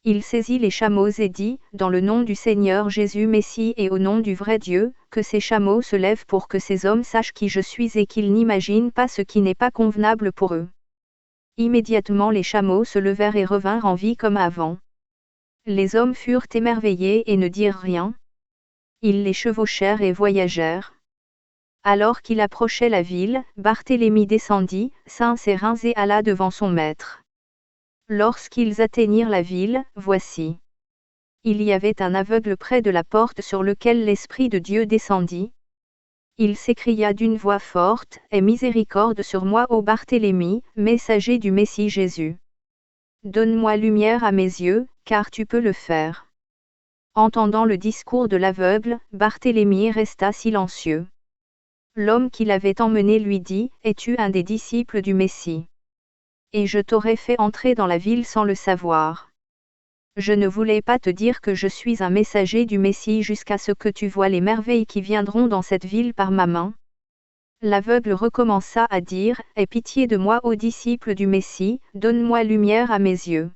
Il saisit les chameaux et dit, dans le nom du Seigneur Jésus Messie et au nom du vrai Dieu, que ces chameaux se lèvent pour que ces hommes sachent qui je suis et qu'ils n'imaginent pas ce qui n'est pas convenable pour eux. Immédiatement les chameaux se levèrent et revinrent en vie comme avant. Les hommes furent émerveillés et ne dirent rien. Ils les chevauchèrent et voyagèrent. Alors qu'il approchait la ville, Barthélemy descendit, ceint ses reins et alla devant son maître. Lorsqu'ils atteignirent la ville, voici. Il y avait un aveugle près de la porte sur lequel l'Esprit de Dieu descendit. Il s'écria d'une voix forte, « Aie miséricorde sur moi ô Barthélemy, messager du Messie Jésus. Donne-moi lumière à mes yeux, car tu peux le faire. » Entendant le discours de l'aveugle, Barthélemy resta silencieux. L'homme qui l'avait emmené lui dit, « Es-tu un des disciples du Messie ? Et je t'aurais fait entrer dans la ville sans le savoir. Je ne voulais pas te dire que je suis un messager du Messie jusqu'à ce que tu vois les merveilles qui viendront dans cette ville par ma main. » L'aveugle recommença à dire, « Aie pitié de moi ô disciple du Messie, donne-moi lumière à mes yeux. »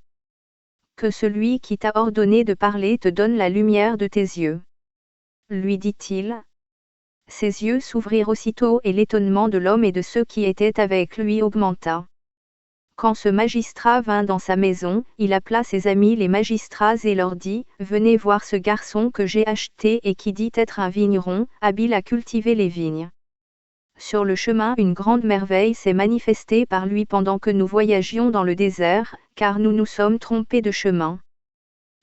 Que celui qui t'a ordonné de parler te donne la lumière de tes yeux. Lui dit-il. Ses yeux s'ouvrirent aussitôt et l'étonnement de l'homme et de ceux qui étaient avec lui augmenta. Quand ce magistrat vint dans sa maison, il appela ses amis les magistrats et leur dit, « Venez voir ce garçon que j'ai acheté et qui dit être un vigneron, habile à cultiver les vignes. Sur le chemin une grande merveille s'est manifestée par lui pendant que nous voyagions dans le désert, car nous nous sommes trompés de chemin.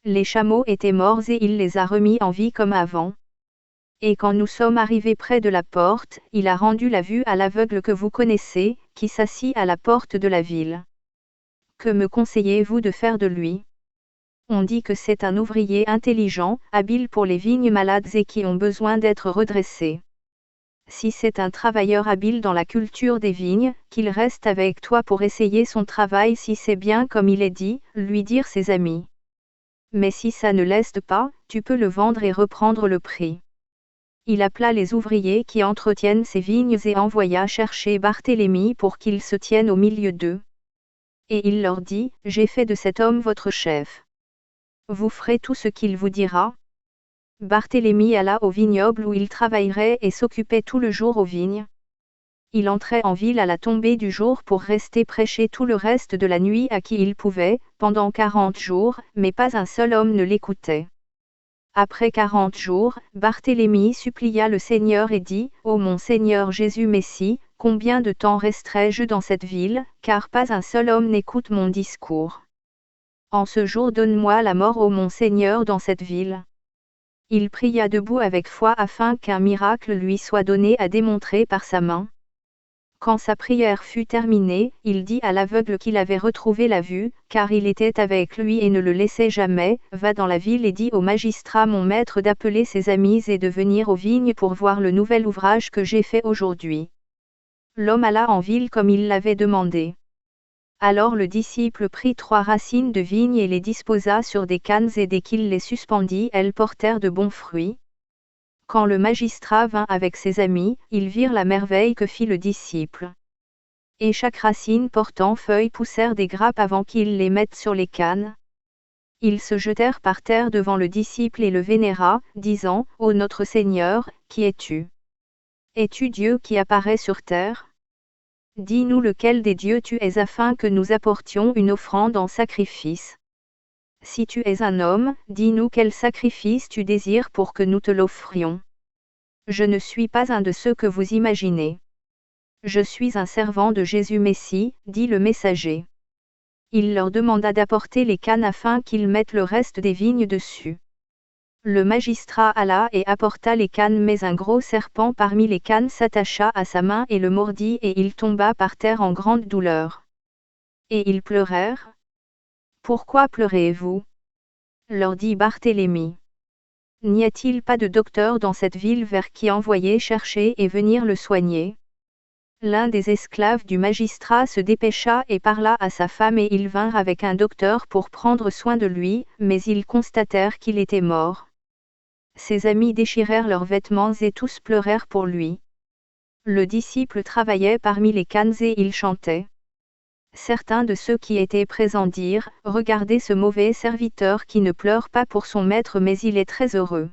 Les chameaux étaient morts et il les a remis en vie comme avant. Et quand nous sommes arrivés près de la porte, il a rendu la vue à l'aveugle que vous connaissez, qui s'assit à la porte de la ville. Que me conseillez-vous de faire de lui ? On dit que c'est un ouvrier intelligent, habile pour les vignes malades et qui ont besoin d'être redressées. Si c'est un travailleur habile dans la culture des vignes, qu'il reste avec toi pour essayer son travail si c'est bien comme il est dit, lui dirent ses amis. Mais si ça ne l'est pas, tu peux le vendre et reprendre le prix. Il appela les ouvriers qui entretiennent ces vignes et envoya chercher Barthélemy pour qu'il se tienne au milieu d'eux. Et il leur dit, « J'ai fait de cet homme votre chef. Vous ferez tout ce qu'il vous dira. » Barthélemy alla au vignoble où il travaillerait et s'occupait tout le jour aux vignes. Il entrait en ville à la tombée du jour pour rester prêcher tout le reste de la nuit à qui il pouvait, pendant 40 jours, mais pas un seul homme ne l'écoutait. Après 40 jours, Barthélemy supplia le Seigneur et dit, « Ô mon Seigneur Jésus Messie, combien de temps resterai-je dans cette ville, car pas un seul homme n'écoute mon discours. En ce jour donne-moi la mort ô mon Seigneur dans cette ville. » Il pria debout avec foi afin qu'un miracle lui soit donné à démontrer par sa main. Quand sa prière fut terminée, il dit à l'aveugle qu'il avait retrouvé la vue, car il était avec lui et ne le laissait jamais, « Va dans la ville et dis au magistrat mon maître d'appeler ses amis et de venir aux vignes pour voir le nouvel ouvrage que j'ai fait aujourd'hui. » L'homme alla en ville comme il l'avait demandé. Alors le disciple prit 3 racines de vigne et les disposa sur des cannes et dès qu'il les suspendit, elles portèrent de bons fruits. Quand le magistrat vint avec ses amis, ils virent la merveille que fit le disciple. Et chaque racine portant feuilles poussèrent des grappes avant qu'ils les mettent sur les cannes. Ils se jetèrent par terre devant le disciple et le vénéra, disant, « Ô notre Seigneur, qui es-tu ? Es-tu Dieu qui apparaît sur terre ? Dis-nous lequel des dieux tu es afin que nous apportions une offrande en sacrifice. Si tu es un homme, dis-nous quel sacrifice tu désires pour que nous te l'offrions. Je ne suis pas un de ceux que vous imaginez. Je suis un servant de Jésus Messie, dit le messager. » Il leur demanda d'apporter les cannes afin qu'ils mettent le reste des vignes dessus. Le magistrat alla et apporta les cannes mais un gros serpent parmi les cannes s'attacha à sa main et le mordit et il tomba par terre en grande douleur. Et ils pleurèrent. « Pourquoi pleurez-vous ? » leur dit Barthélemy. « N'y a-t-il pas de docteur dans cette ville vers qui envoyer chercher et venir le soigner ? » L'un des esclaves du magistrat se dépêcha et parla à sa femme et ils vinrent avec un docteur pour prendre soin de lui, mais ils constatèrent qu'il était mort. Ses amis déchirèrent leurs vêtements et tous pleurèrent pour lui. Le disciple travaillait parmi les cannes et il chantait. Certains de ceux qui étaient présents dirent, « Regardez ce mauvais serviteur qui ne pleure pas pour son maître mais il est très heureux.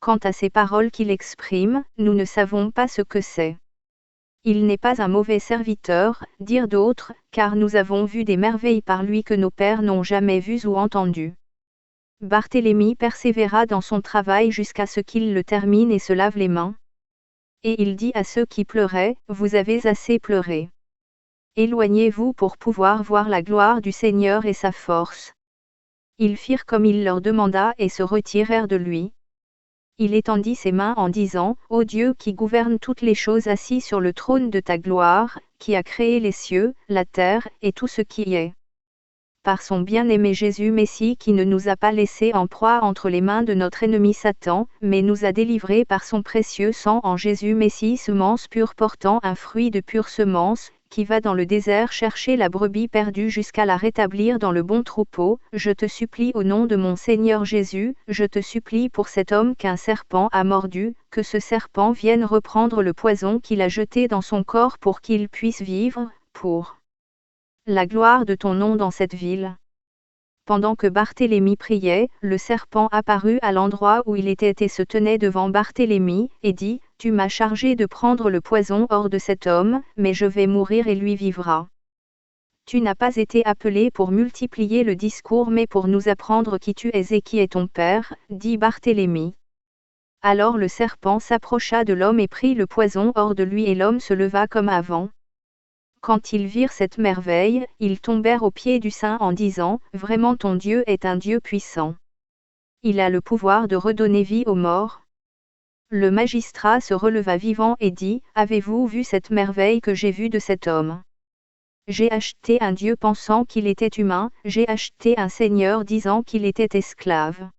Quant à ces paroles qu'il exprime, nous ne savons pas ce que c'est. Il n'est pas un mauvais serviteur, dirent d'autres, car nous avons vu des merveilles par lui que nos pères n'ont jamais vues ou entendues. » Barthélemy persévéra dans son travail jusqu'à ce qu'il le termine et se lave les mains. Et il dit à ceux qui pleuraient, « Vous avez assez pleuré. Éloignez-vous pour pouvoir voir la gloire du Seigneur et sa force. » Ils firent comme il leur demanda et se retirèrent de lui. Il étendit ses mains en disant, « Ô Dieu qui gouverne toutes les choses assis sur le trône de ta gloire, qui a créé les cieux, la terre et tout ce qui est. par son bien-aimé Jésus Messie qui ne nous a pas laissés en proie entre les mains de notre ennemi Satan, mais nous a délivrés par son précieux sang en Jésus Messie, semence pure portant un fruit de pure semence, qui va dans le désert chercher la brebis perdue jusqu'à la rétablir dans le bon troupeau. Je te supplie au nom de mon Seigneur Jésus, je te supplie pour cet homme qu'un serpent a mordu, que ce serpent vienne reprendre le poison qu'il a jeté dans son corps pour qu'il puisse vivre, pour la gloire de ton nom dans cette ville. Pendant que Barthélemy priait, le serpent apparut à l'endroit où il était et se tenait devant Barthélemy, et dit, « Tu m'as chargé de prendre le poison hors de cet homme, mais je vais mourir et lui vivra. » Tu n'as pas été appelé pour multiplier le discours mais pour nous apprendre qui tu es et qui est ton Père, dit Barthélemy. Alors le serpent s'approcha de l'homme et prit le poison hors de lui et l'homme se leva comme avant. Quand ils virent cette merveille, ils tombèrent aux pieds du saint en disant, « Vraiment ton Dieu est un Dieu puissant. Il a le pouvoir de redonner vie aux morts. » Le magistrat se releva vivant et dit, « Avez-vous vu cette merveille que j'ai vue de cet homme? J'ai acheté un Dieu pensant qu'il était humain, j'ai acheté un Seigneur disant qu'il était esclave. »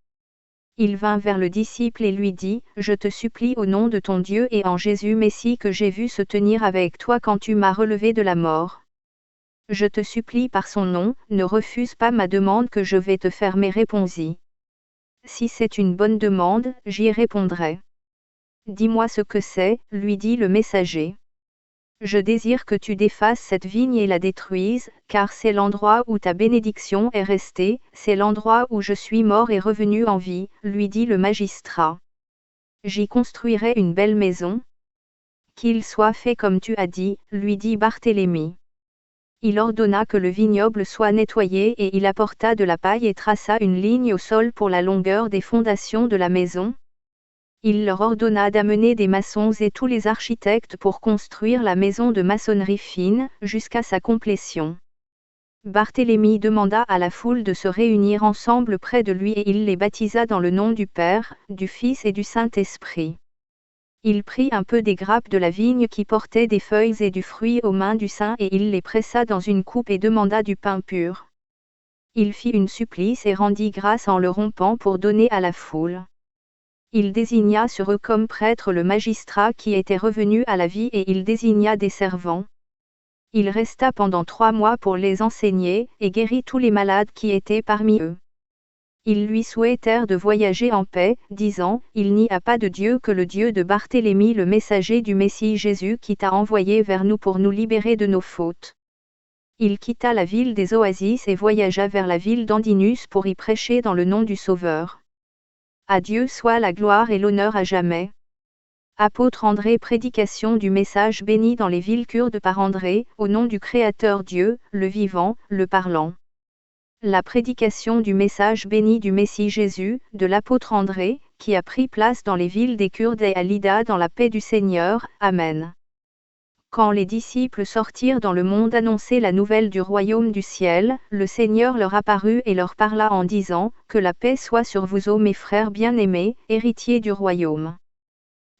Il vint vers le disciple et lui dit, « Je te supplie au nom de ton Dieu et en Jésus Messie que j'ai vu se tenir avec toi quand tu m'as relevé de la mort. Je te supplie par son nom, ne refuse pas ma demande que je vais te faire mais réponds-y. Si c'est une bonne demande, j'y répondrai. Dis-moi ce que c'est, lui dit le messager. Je désire que tu défasses cette vigne et la détruises, car c'est l'endroit où ta bénédiction est restée, c'est l'endroit où je suis mort et revenu en vie, lui dit le magistrat. J'y construirai une belle maison. Qu'il soit fait comme tu as dit, lui dit Barthélemy. Il ordonna que le vignoble soit nettoyé et il apporta de la paille et traça une ligne au sol pour la longueur des fondations de la maison. Il leur ordonna d'amener des maçons et tous les architectes pour construire la maison de maçonnerie fine, jusqu'à sa complétion. Barthélemy demanda à la foule de se réunir ensemble près de lui et il les baptisa dans le nom du Père, du Fils et du Saint-Esprit. Il prit un peu des grappes de la vigne qui portaient des feuilles et du fruit aux mains du saint et il les pressa dans une coupe et demanda du pain pur. Il fit une supplice et rendit grâce en le rompant pour donner à la foule. Il désigna sur eux comme prêtre le magistrat qui était revenu à la vie et il désigna des servants. Il resta pendant 3 mois pour les enseigner, et guérit tous les malades qui étaient parmi eux. Ils lui souhaitèrent de voyager en paix, disant, « Il n'y a pas de Dieu que le Dieu de Barthélemy le messager du Messie Jésus qui t'a envoyé vers nous pour nous libérer de nos fautes. » Il quitta la ville des Oasis et voyagea vers la ville d'Andinus pour y prêcher dans le nom du Sauveur. À Dieu soit la gloire et l'honneur à jamais. Apôtre André. Prédication du message béni dans les villes kurdes par André, au nom du Créateur Dieu, le vivant, le parlant. La prédication du message béni du Messie Jésus, de l'apôtre André, qui a pris place dans les villes des Kurdes et à Lydda dans la paix du Seigneur. Amen. Quand les disciples sortirent dans le monde annoncer la nouvelle du royaume du ciel, le Seigneur leur apparut et leur parla en disant, « Que la paix soit sur vous ô mes frères bien-aimés, héritiers du royaume.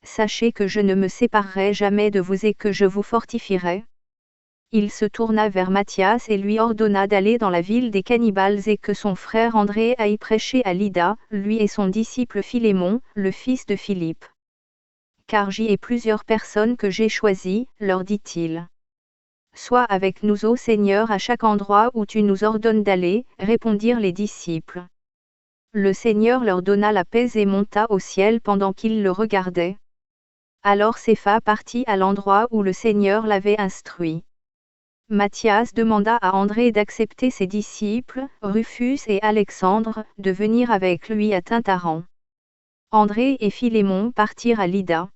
Sachez que je ne me séparerai jamais de vous et que je vous fortifierai. » Il se tourna vers Matthias et lui ordonna d'aller dans la ville des cannibales et que son frère André aille prêcher à Lydda, lui et son disciple Philémon, le fils de Philippe. « Car j'y ai plusieurs personnes que j'ai choisies, leur dit-il. Sois avec nous ô Seigneur à chaque endroit où tu nous ordonnes d'aller, répondirent les disciples. Le Seigneur leur donna la paix et monta au ciel pendant qu'ils le regardaient. Alors Cépha partit à l'endroit où le Seigneur l'avait instruit. Matthias demanda à André d'accepter ses disciples, Rufus et Alexandre, de venir avec lui à Tintaran. André et Philémon partirent à Lydda.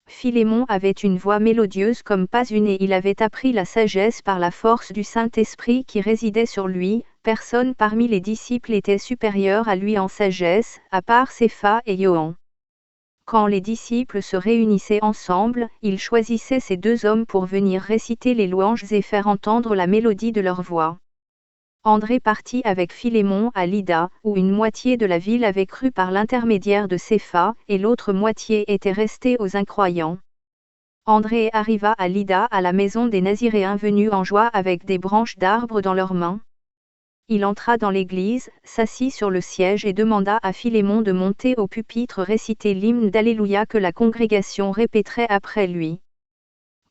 Philémon avait une voix mélodieuse comme pas une et il avait appris la sagesse par la force du Saint-Esprit qui résidait sur lui. Personne parmi les disciples était supérieur à lui en sagesse, à part Cépha et Ioan. Quand les disciples se réunissaient ensemble, ils choisissaient ces 2 hommes pour venir réciter les louanges et faire entendre la mélodie de leur voix. André partit avec Philémon à Lydda, où une moitié de la ville avait cru par l'intermédiaire de Cépha, et l'autre moitié était restée aux incroyants. André arriva à Lydda à la maison des Naziréens venus en joie avec des branches d'arbres dans leurs mains. Il entra dans l'église, s'assit sur le siège et demanda à Philémon de monter au pupitre réciter l'hymne d'Alléluia que la congrégation répéterait après lui.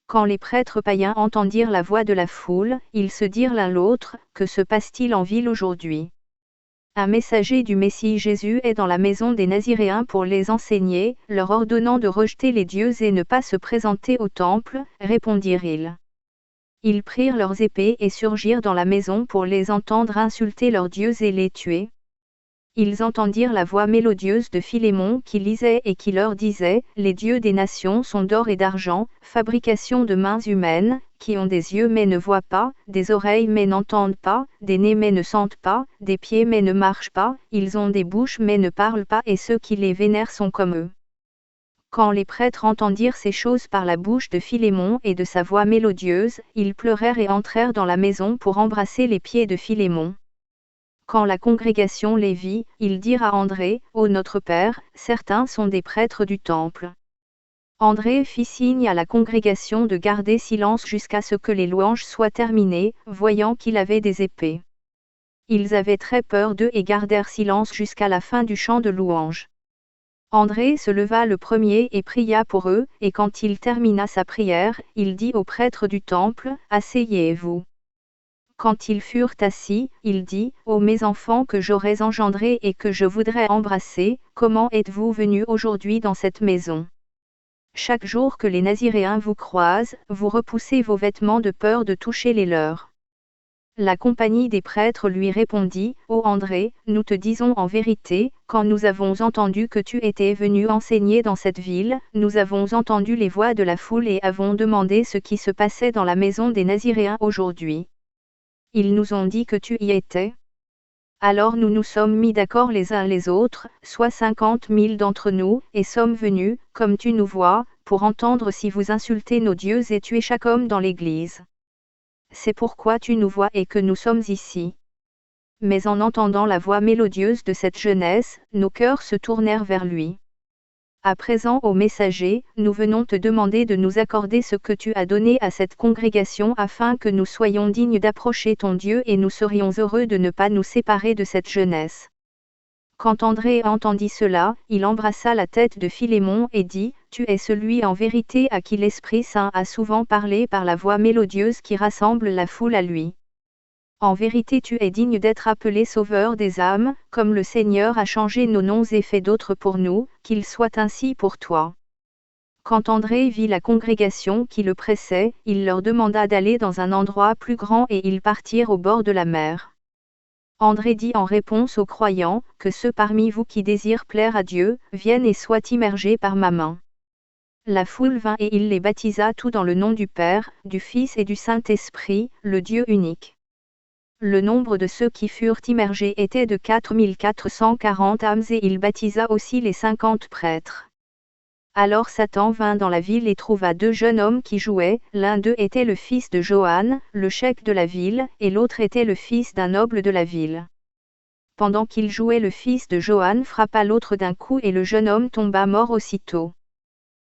Quand les prêtres païens entendirent la voix de la foule, ils se dirent l'un l'autre, « Que se passe-t-il en ville aujourd'hui ? Un messager du Messie Jésus est dans la maison des Naziréens pour les enseigner, leur ordonnant de rejeter les dieux et ne pas se présenter au temple, » répondirent-ils. Ils prirent leurs épées et surgirent dans la maison pour les entendre insulter leurs dieux et les tuer. Ils entendirent la voix mélodieuse de Philémon qui lisait et qui leur disait, « Les dieux des nations sont d'or et d'argent, fabrication de mains humaines, qui ont des yeux mais ne voient pas, des oreilles mais n'entendent pas, des nez mais ne sentent pas, des pieds mais ne marchent pas, ils ont des bouches mais ne parlent pas et ceux qui les vénèrent sont comme eux. » Quand les prêtres entendirent ces choses par la bouche de Philémon et de sa voix mélodieuse, ils pleurèrent et entrèrent dans la maison pour embrasser les pieds de Philémon. Quand la congrégation les vit, ils dirent à André, « Ô notre Père, certains sont des prêtres du temple. » André fit signe à la congrégation de garder silence jusqu'à ce que les louanges soient terminées, voyant qu'il avait des épées. Ils avaient très peur d'eux et gardèrent silence jusqu'à la fin du chant de louanges. André se leva le premier et pria pour eux, et quand il termina sa prière, il dit aux prêtres du temple, « Asseyez-vous. » Quand ils furent assis, il dit, « Ô mes enfants que j'aurais engendrés et que je voudrais embrasser, comment êtes-vous venus aujourd'hui dans cette maison ? Chaque jour que les Naziréens vous croisent, vous repoussez vos vêtements de peur de toucher les leurs. » La compagnie des prêtres lui répondit, « Ô André, nous te disons en vérité, quand nous avons entendu que tu étais venu enseigner dans cette ville, nous avons entendu les voix de la foule et avons demandé ce qui se passait dans la maison des Naziréens aujourd'hui. Ils nous ont dit que tu y étais. Alors nous nous sommes mis d'accord les uns les autres, soit 50 000 d'entre nous, et sommes venus, comme tu nous vois, pour entendre si vous insultez nos dieux et tuez chaque homme dans l'église. C'est pourquoi tu nous vois et que nous sommes ici. » Mais en entendant la voix mélodieuse de cette jeunesse, nos cœurs se tournèrent vers lui. À présent, ô messager, nous venons te demander de nous accorder ce que tu as donné à cette congrégation afin que nous soyons dignes d'approcher ton Dieu et nous serions heureux de ne pas nous séparer de cette jeunesse. Quand André entendit cela, il embrassa la tête de Philémon et dit, « Tu es celui en vérité à qui l'Esprit Saint a souvent parlé par la voix mélodieuse qui rassemble la foule à lui. En vérité tu es digne d'être appelé sauveur des âmes, comme le Seigneur a changé nos noms et fait d'autres pour nous, qu'il soit ainsi pour toi. » Quand André vit la congrégation qui le pressait, il leur demanda d'aller dans un endroit plus grand et ils partirent au bord de la mer. André dit en réponse aux croyants, « Que ceux parmi vous qui désirent plaire à Dieu, viennent et soient immergés par ma main. » La foule vint et il les baptisa tous dans le nom du Père, du Fils et du Saint-Esprit, le Dieu unique. Le nombre de ceux qui furent immergés était de 4440 âmes et il baptisa aussi les 50 prêtres. Alors Satan vint dans la ville et trouva 2 jeunes hommes qui jouaient, l'un d'eux était le fils de Joanne, le cheik de la ville, et l'autre était le fils d'un noble de la ville. Pendant qu'ils jouaient, le fils de Joanne frappa l'autre d'un coup et le jeune homme tomba mort aussitôt.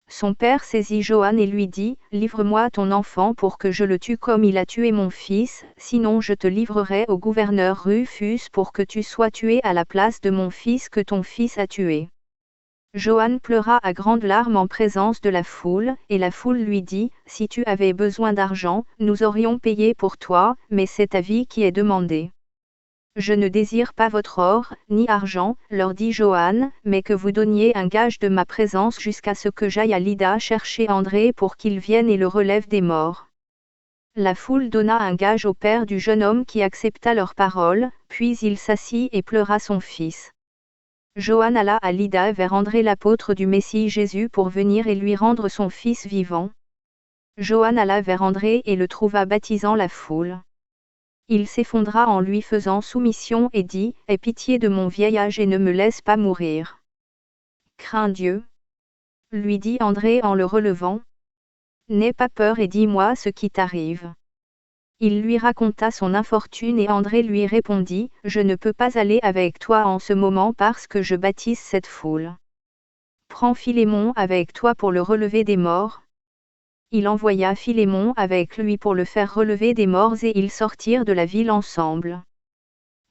Son père saisit Joanne et lui dit, « Livre-moi ton enfant pour que je le tue comme il a tué mon fils, sinon je te livrerai au gouverneur Rufus pour que tu sois tué à la place de mon fils que ton fils a tué. » Joanne pleura à grandes larmes en présence de la foule, et la foule lui dit, « Si tu avais besoin d'argent, nous aurions payé pour toi, mais c'est ta vie qui est demandée. » « Je ne désire pas votre or, ni argent, leur dit Joanne, mais que vous donniez un gage de ma présence jusqu'à ce que j'aille à Lydda chercher André pour qu'il vienne et le relève des morts. » La foule donna un gage au père du jeune homme qui accepta leur parole, puis il s'assit et pleura son fils. Joanne alla à Lydda vers André l'apôtre du Messie Jésus pour venir et lui rendre son fils vivant. Joanne alla vers André et le trouva baptisant la foule. Il s'effondra en lui faisant soumission et dit, « Aie pitié de mon vieil âge et ne me laisse pas mourir. »« Crains Dieu, » lui dit André en le relevant. « N'aie pas peur et dis-moi ce qui t'arrive. » Il lui raconta son infortune et André lui répondit, « Je ne peux pas aller avec toi en ce moment parce que je baptise cette foule. Prends Philémon avec toi pour le relever des morts. » Il envoya Philémon avec lui pour le faire relever des morts et ils sortirent de la ville ensemble.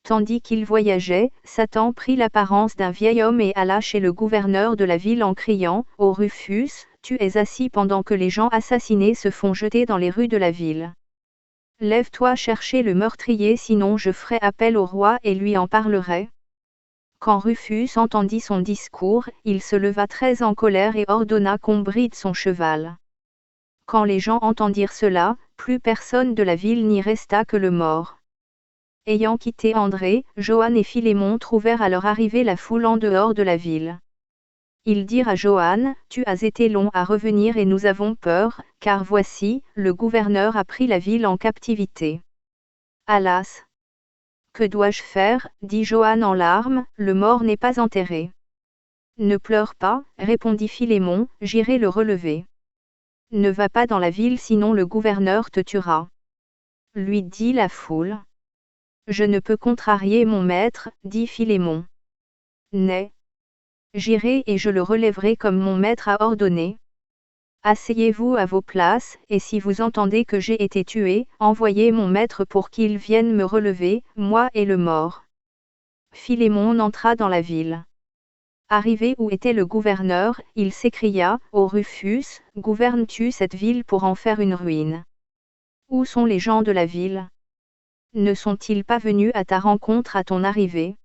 Tandis qu'il voyageait, Satan prit l'apparence d'un vieil homme et alla chez le gouverneur de la ville en criant, « Ô Rufus, tu es assis pendant que les gens assassinés se font jeter dans les rues de la ville. Lève-toi chercher le meurtrier, sinon je ferai appel au roi et lui en parlerai. » Quand Rufus entendit son discours, il se leva très en colère et ordonna qu'on bride son cheval. Quand les gens entendirent cela, plus personne de la ville n'y resta que le mort. Ayant quitté André, Joanne et Philémon trouvèrent à leur arrivée la foule en dehors de la ville. Ils dirent à Joanne, « Tu as été long à revenir et nous avons peur, car voici, le gouverneur a pris la ville en captivité. » « Alas! Que dois-je faire ?» dit Joanne en larmes, « le mort n'est pas enterré. » « Ne pleure pas, répondit Philémon, j'irai le relever. »« Ne va pas dans la ville sinon le gouverneur te tuera. » lui dit la foule. « Je ne peux contrarier mon maître, dit Philémon. Mais j'irai et je le relèverai comme mon maître a ordonné. Asseyez-vous à vos places, et si vous entendez que j'ai été tué, envoyez mon maître pour qu'il vienne me relever, moi et le mort. » Philémon entra dans la ville. Arrivé où était le gouverneur, il s'écria, « Ô Rufus, gouvernes-tu cette ville pour en faire une ruine? Où sont les gens de la ville? Ne sont-ils pas venus à ta rencontre à ton arrivée? »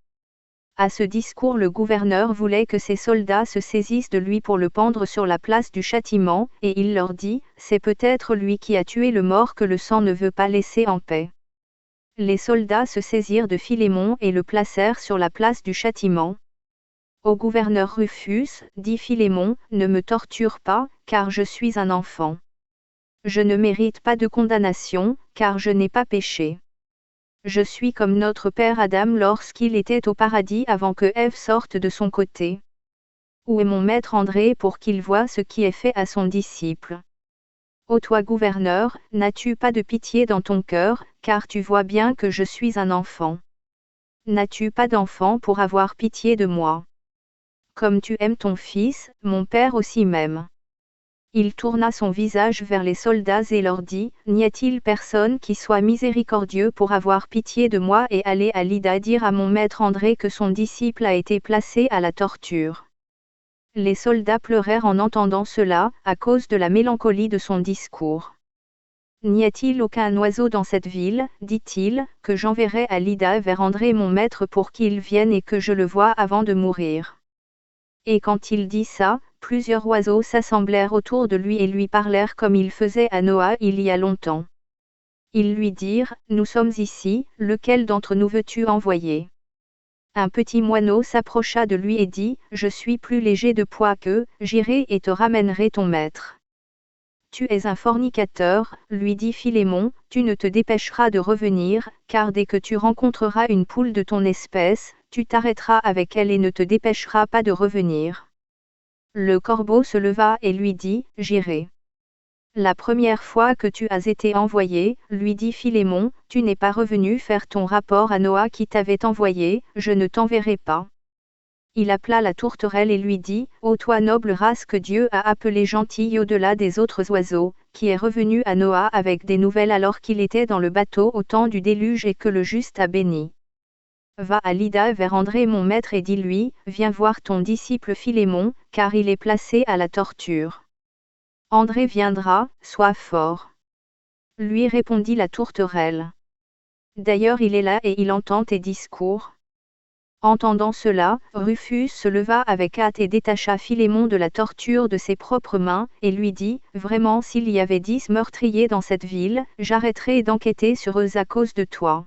À ce discours, le gouverneur voulait que ses soldats se saisissent de lui pour le pendre sur la place du châtiment, et il leur dit, « C'est peut-être lui qui a tué le mort que le sang ne veut pas laisser en paix. » Les soldats se saisirent de Philémon et le placèrent sur la place du châtiment. « Au gouverneur Rufus, dit Philémon, ne me torture pas, car je suis un enfant. Je ne mérite pas de condamnation, car je n'ai pas péché. Je suis comme notre père Adam lorsqu'il était au paradis avant que Ève sorte de son côté. Où est mon maître André pour qu'il voie ce qui est fait à son disciple? Ô toi gouverneur, n'as-tu pas de pitié dans ton cœur, car tu vois bien que je suis un enfant? N'as-tu pas d'enfant pour avoir pitié de moi? Comme tu aimes ton fils, mon père aussi m'aime. » Il tourna son visage vers les soldats et leur dit, « N'y a-t-il personne qui soit miséricordieux pour avoir pitié de moi et aller à Lydda dire à mon maître André que son disciple a été placé à la torture? » Les soldats pleurèrent en entendant cela, à cause de la mélancolie de son discours. « N'y a-t-il aucun oiseau dans cette ville, dit-il, que j'enverrai à Lydda vers André mon maître pour qu'il vienne et que je le voie avant de mourir? » Et quand il dit ça, plusieurs oiseaux s'assemblèrent autour de lui et lui parlèrent comme ils faisaient à Noah il y a longtemps. Ils lui dirent, « Nous sommes ici, lequel d'entre nous veux-tu envoyer? » Un petit moineau s'approcha de lui et dit, « Je suis plus léger de poids qu'eux, j'irai et te ramènerai ton maître. » « Tu es un fornicateur, lui dit Philémon, tu ne te dépêcheras de revenir, car dès que tu rencontreras une poule de ton espèce, tu t'arrêteras avec elle et ne te dépêcheras pas de revenir. » Le corbeau se leva et lui dit, « J'irai. » « La première fois que tu as été envoyé, lui dit Philémon, tu n'es pas revenu faire ton rapport à Noah qui t'avait envoyé, je ne t'enverrai pas. » Il appela la tourterelle et lui dit, « Ô toi noble race que Dieu a appelée gentille au-delà des autres oiseaux, qui est revenu à Noah avec des nouvelles alors qu'il était dans le bateau au temps du déluge et que le juste a béni. Va à Lydda vers André mon maître et dis-lui, viens voir ton disciple Philémon, car il est placé à la torture. André viendra, sois fort. » Lui répondit la tourterelle. « D'ailleurs il est là et il entend tes discours. » Entendant cela, Rufus se leva avec hâte et détacha Philémon de la torture de ses propres mains, et lui dit, « Vraiment s'il y avait 10 meurtriers dans cette ville, j'arrêterais d'enquêter sur eux à cause de toi. »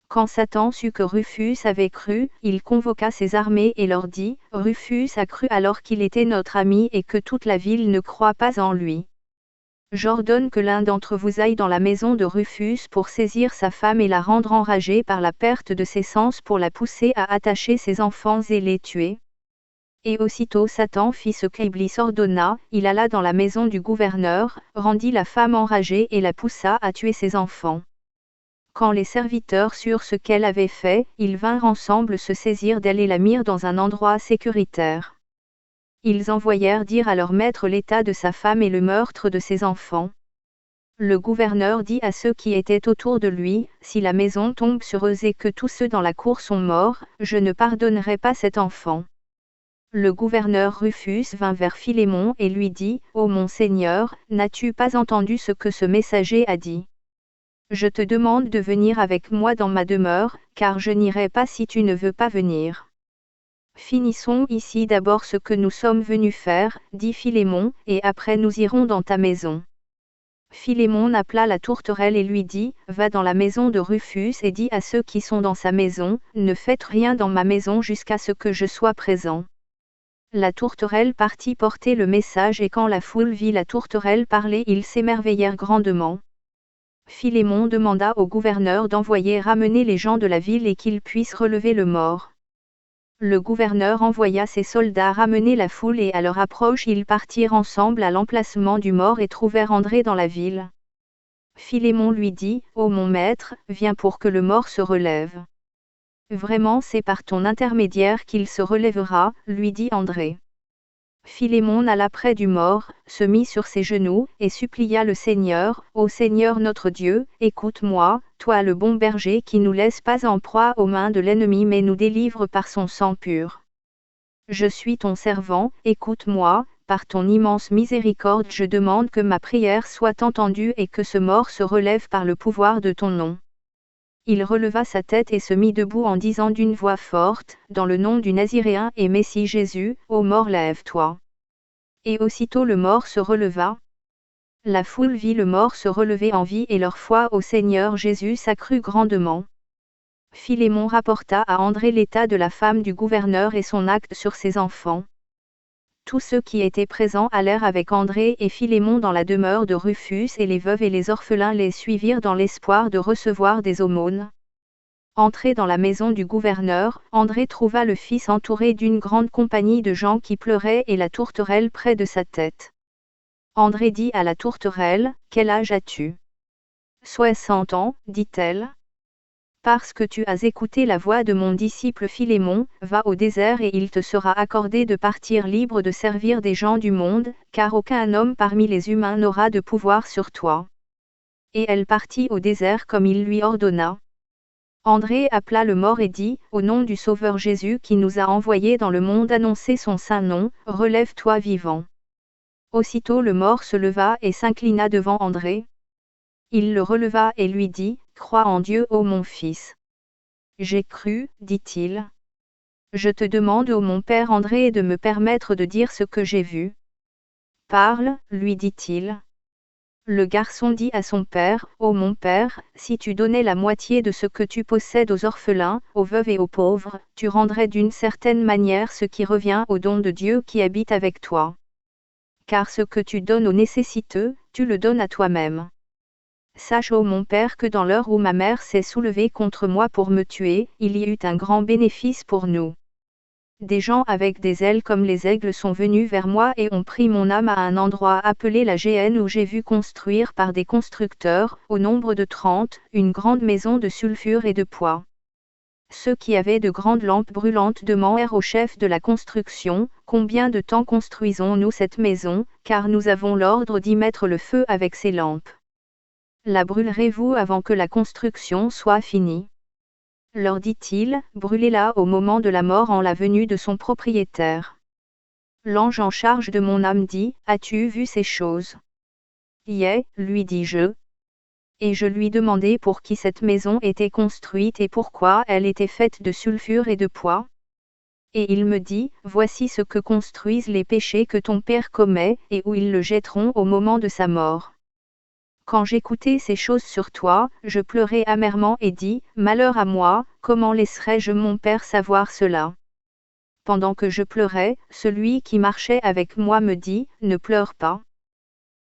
Quand Satan sut que Rufus avait cru, il convoqua ses armées et leur dit, « Rufus a cru alors qu'il était notre ami et que toute la ville ne croit pas en lui. J'ordonne que l'un d'entre vous aille dans la maison de Rufus pour saisir sa femme et la rendre enragée par la perte de ses sens pour la pousser à attacher ses enfants et les tuer. » Et aussitôt Satan fit ce qu'Iblis ordonna, il alla dans la maison du gouverneur, rendit la femme enragée et la poussa à tuer ses enfants. Quand les serviteurs surent ce qu'elle avait fait, ils vinrent ensemble se saisir d'elle et la mirent dans un endroit sécuritaire. Ils envoyèrent dire à leur maître l'état de sa femme et le meurtre de ses enfants. Le gouverneur dit à ceux qui étaient autour de lui, si la maison tombe sur eux et que tous ceux dans la cour sont morts, je ne pardonnerai pas cet enfant. Le gouverneur Rufus vint vers Philémon et lui dit, Ô mon Seigneur, n'as-tu pas entendu ce que ce messager a dit? Je te demande de venir avec moi dans ma demeure, car je n'irai pas si tu ne veux pas venir. Finissons ici d'abord ce que nous sommes venus faire, dit Philémon, et après nous irons dans ta maison. Philémon appela la tourterelle et lui dit, Va dans la maison de Rufus et dis à ceux qui sont dans sa maison, ne faites rien dans ma maison jusqu'à ce que je sois présent. La tourterelle partit porter le message et quand la foule vit la tourterelle parler, ils s'émerveillèrent grandement. Philémon demanda au gouverneur d'envoyer ramener les gens de la ville et qu'ils puissent relever le mort. Le gouverneur envoya ses soldats ramener la foule et à leur approche ils partirent ensemble à l'emplacement du mort et trouvèrent André dans la ville. Philémon lui dit, Ô mon maître, viens pour que le mort se relève. Vraiment c'est par ton intermédiaire qu'il se relèvera, lui dit André. Philémon alla près du mort, se mit sur ses genoux, et supplia le Seigneur, Ô Seigneur notre Dieu, écoute-moi, toi le bon berger qui nous laisse pas en proie aux mains de l'ennemi mais nous délivre par son sang pur. Je suis ton servant, écoute-moi, par ton immense miséricorde je demande que ma prière soit entendue et que ce mort se relève par le pouvoir de ton nom. Il releva sa tête et se mit debout en disant d'une voix forte, dans le nom du Naziréen et Messie Jésus, ô mort lève-toi. Et aussitôt le mort se releva. La foule vit le mort se relever en vie et leur foi au Seigneur Jésus s'accrut grandement. Philémon rapporta à André l'état de la femme du gouverneur et son acte sur ses enfants. Tous ceux qui étaient présents allèrent avec André et Philémon dans la demeure de Rufus et les veuves et les orphelins les suivirent dans l'espoir de recevoir des aumônes. Entré dans la maison du gouverneur, André trouva le fils entouré d'une grande compagnie de gens qui pleuraient et la tourterelle près de sa tête. André dit à la tourterelle, Quel âge as-tu? 60 ans, dit-elle. Parce que tu as écouté la voix de mon disciple Philémon, va au désert et il te sera accordé de partir libre de servir des gens du monde, car aucun homme parmi les humains n'aura de pouvoir sur toi. Et elle partit au désert comme il lui ordonna. André appela le mort et dit, Au nom du Sauveur Jésus qui nous a envoyés dans le monde annoncer son saint nom, relève-toi vivant. Aussitôt le mort se leva et s'inclina devant André. Il le releva et lui dit, Crois en Dieu ô mon fils. J'ai cru, dit-il. Je te demande ô mon père André de me permettre de dire ce que j'ai vu. Parle, lui dit-il. Le garçon dit à son père, Ô mon père, si tu donnais la moitié de ce que tu possèdes aux orphelins, aux veuves et aux pauvres, tu rendrais d'une certaine manière ce qui revient au don de Dieu qui habite avec toi. Car ce que tu donnes aux nécessiteux, tu le donnes à toi-même. Sache ô mon père que dans l'heure où ma mère s'est soulevée contre moi pour me tuer, il y eut un grand bénéfice pour nous. Des gens avec des ailes comme les aigles sont venus vers moi et ont pris mon âme à un endroit appelé la Géhenne où j'ai vu construire par des constructeurs, au nombre de 30, une grande maison de sulfure et de poids. Ceux qui avaient de grandes lampes brûlantes demandèrent au chef de la construction, Combien de temps construisons-nous cette maison, car nous avons l'ordre d'y mettre le feu avec ces lampes. La brûlerez-vous avant que la construction soit finie? Leur dit-il, brûlez-la au moment de la mort en la venue de son propriétaire. L'ange en charge de mon âme dit, As-tu vu ces choses? Yé, lui dis-je. Et je lui demandai pour qui cette maison était construite et pourquoi elle était faite de sulfure et de poids. Et il me dit, Voici ce que construisent les péchés que ton père commet, et où ils le jetteront au moment de sa mort. Quand j'écoutais ces choses sur toi, je pleurai amèrement et dis, Malheur à moi, comment laisserais-je mon père savoir cela? Pendant que je pleurais, celui qui marchait avec moi me dit, Ne pleure pas.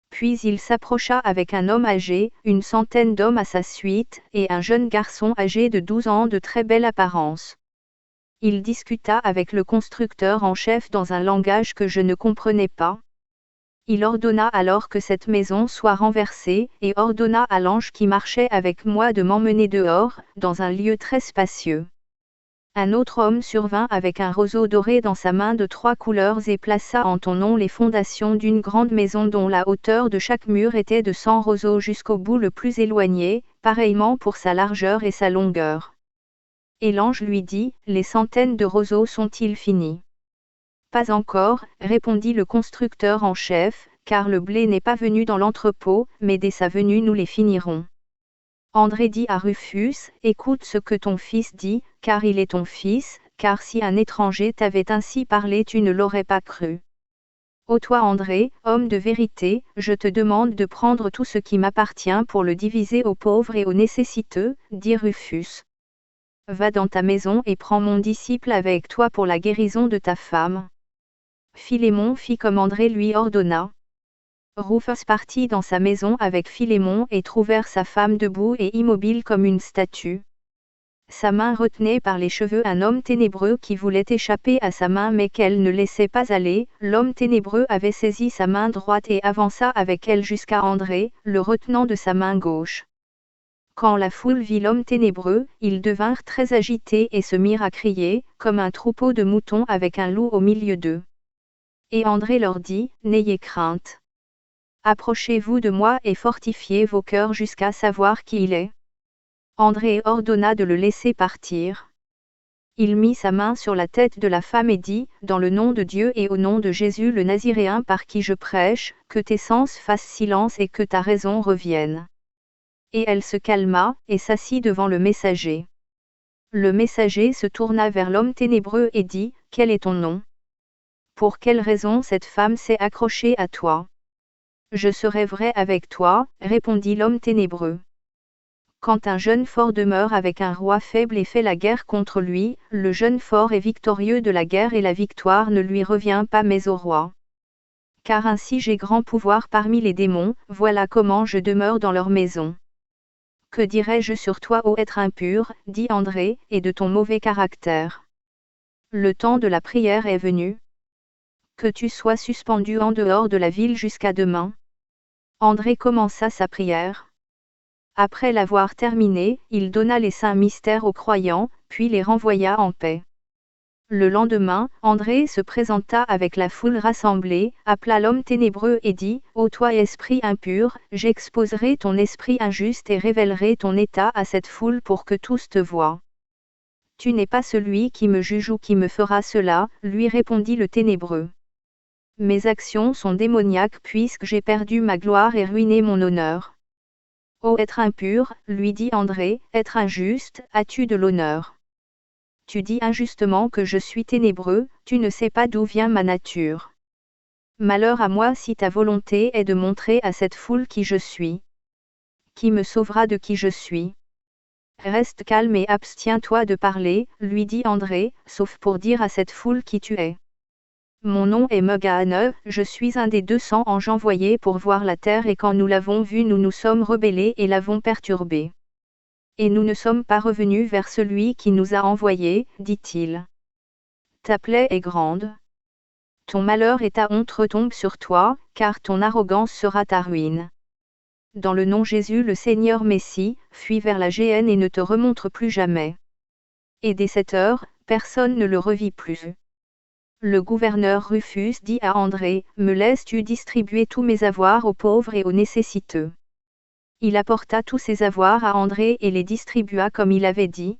Puis il s'approcha avec un homme âgé, une centaine d'hommes à sa suite, et un jeune garçon âgé de 12 ans de très belle apparence. Il discuta avec le constructeur en chef dans un langage que je ne comprenais pas. Il ordonna alors que cette maison soit renversée, et ordonna à l'ange qui marchait avec moi de m'emmener dehors, dans un lieu très spacieux. Un autre homme survint avec un roseau doré dans sa main de 3 couleurs et plaça en ton nom les fondations d'une grande maison dont la hauteur de chaque mur était de 100 roseaux jusqu'au bout le plus éloigné, pareillement pour sa largeur et sa longueur. Et l'ange lui dit, les centaines de roseaux sont-ils finis? Pas encore, répondit le constructeur en chef, car le blé n'est pas venu dans l'entrepôt, mais dès sa venue nous les finirons. André dit à Rufus, écoute ce que ton fils dit, car il est ton fils, car si un étranger t'avait ainsi parlé tu ne l'aurais pas cru. Ô toi André, homme de vérité, je te demande de prendre tout ce qui m'appartient pour le diviser aux pauvres et aux nécessiteux, dit Rufus. Va dans ta maison et prends mon disciple avec toi pour la guérison de ta femme. Philémon fit comme André lui ordonna. Rufus partit dans sa maison avec Philémon et trouvèrent sa femme debout et immobile comme une statue. Sa main retenait par les cheveux un homme ténébreux qui voulait échapper à sa main mais qu'elle ne laissait pas aller. L'homme ténébreux avait saisi sa main droite et avança avec elle jusqu'à André, le retenant de sa main gauche. Quand la foule vit l'homme ténébreux, ils devinrent très agités et se mirent à crier, comme un troupeau de moutons avec un loup au milieu d'eux. Et André leur dit, n'ayez crainte. Approchez-vous de moi et fortifiez vos cœurs jusqu'à savoir qui il est. André ordonna de le laisser partir. Il mit sa main sur la tête de la femme et dit, dans le nom de Dieu et au nom de Jésus le Naziréen par qui je prêche, que tes sens fassent silence et que ta raison revienne. Et elle se calma, et s'assit devant le messager. Le messager se tourna vers l'homme ténébreux et dit, quel est ton nom? Pour quelle raison cette femme s'est accrochée à toi? Je serai vrai avec toi, répondit l'homme ténébreux. Quand un jeune fort demeure avec un roi faible et fait la guerre contre lui, le jeune fort est victorieux de la guerre et la victoire ne lui revient pas mais au roi. Car ainsi j'ai grand pouvoir parmi les démons, voilà comment je demeure dans leur maison. Que dirais-je sur toi ô être impur, dit André, et de ton mauvais caractère? Le temps de la prière est venu. Que tu sois suspendu en dehors de la ville jusqu'à demain. André commença sa prière. Après l'avoir terminée, il donna les saints mystères aux croyants, puis les renvoya en paix. Le lendemain, André se présenta avec la foule rassemblée, appela l'homme ténébreux et dit, ô toi esprit impur, j'exposerai ton esprit injuste et révélerai ton état à cette foule pour que tous te voient. Tu n'es pas celui qui me juge ou qui me fera cela, lui répondit le ténébreux. Mes actions sont démoniaques puisque j'ai perdu ma gloire et ruiné mon honneur. Ô être impur, lui dit André, être injuste, as-tu de l'honneur? Tu dis injustement que je suis ténébreux, tu ne sais pas d'où vient ma nature. Malheur à moi si ta volonté est de montrer à cette foule qui je suis. Qui me sauvera de qui je suis? Reste calme et abstiens-toi de parler, lui dit André, sauf pour dire à cette foule qui tu es. Mon nom est Megaane, je suis un des 200 anges envoyés pour voir la terre et quand nous l'avons vue nous nous sommes rebellés et l'avons perturbée. Et nous ne sommes pas revenus vers celui qui nous a envoyés, dit-il. Ta plaie est grande. Ton malheur et ta honte retombent sur toi, car ton arrogance sera ta ruine. Dans le nom Jésus le Seigneur Messie, fuis vers la géhenne et ne te remontre plus jamais. Et dès cette heure, personne ne le revit plus. Le gouverneur Rufus dit à André, me laisses-tu distribuer tous mes avoirs aux pauvres et aux nécessiteux? Il apporta tous ses avoirs à André et les distribua comme il avait dit.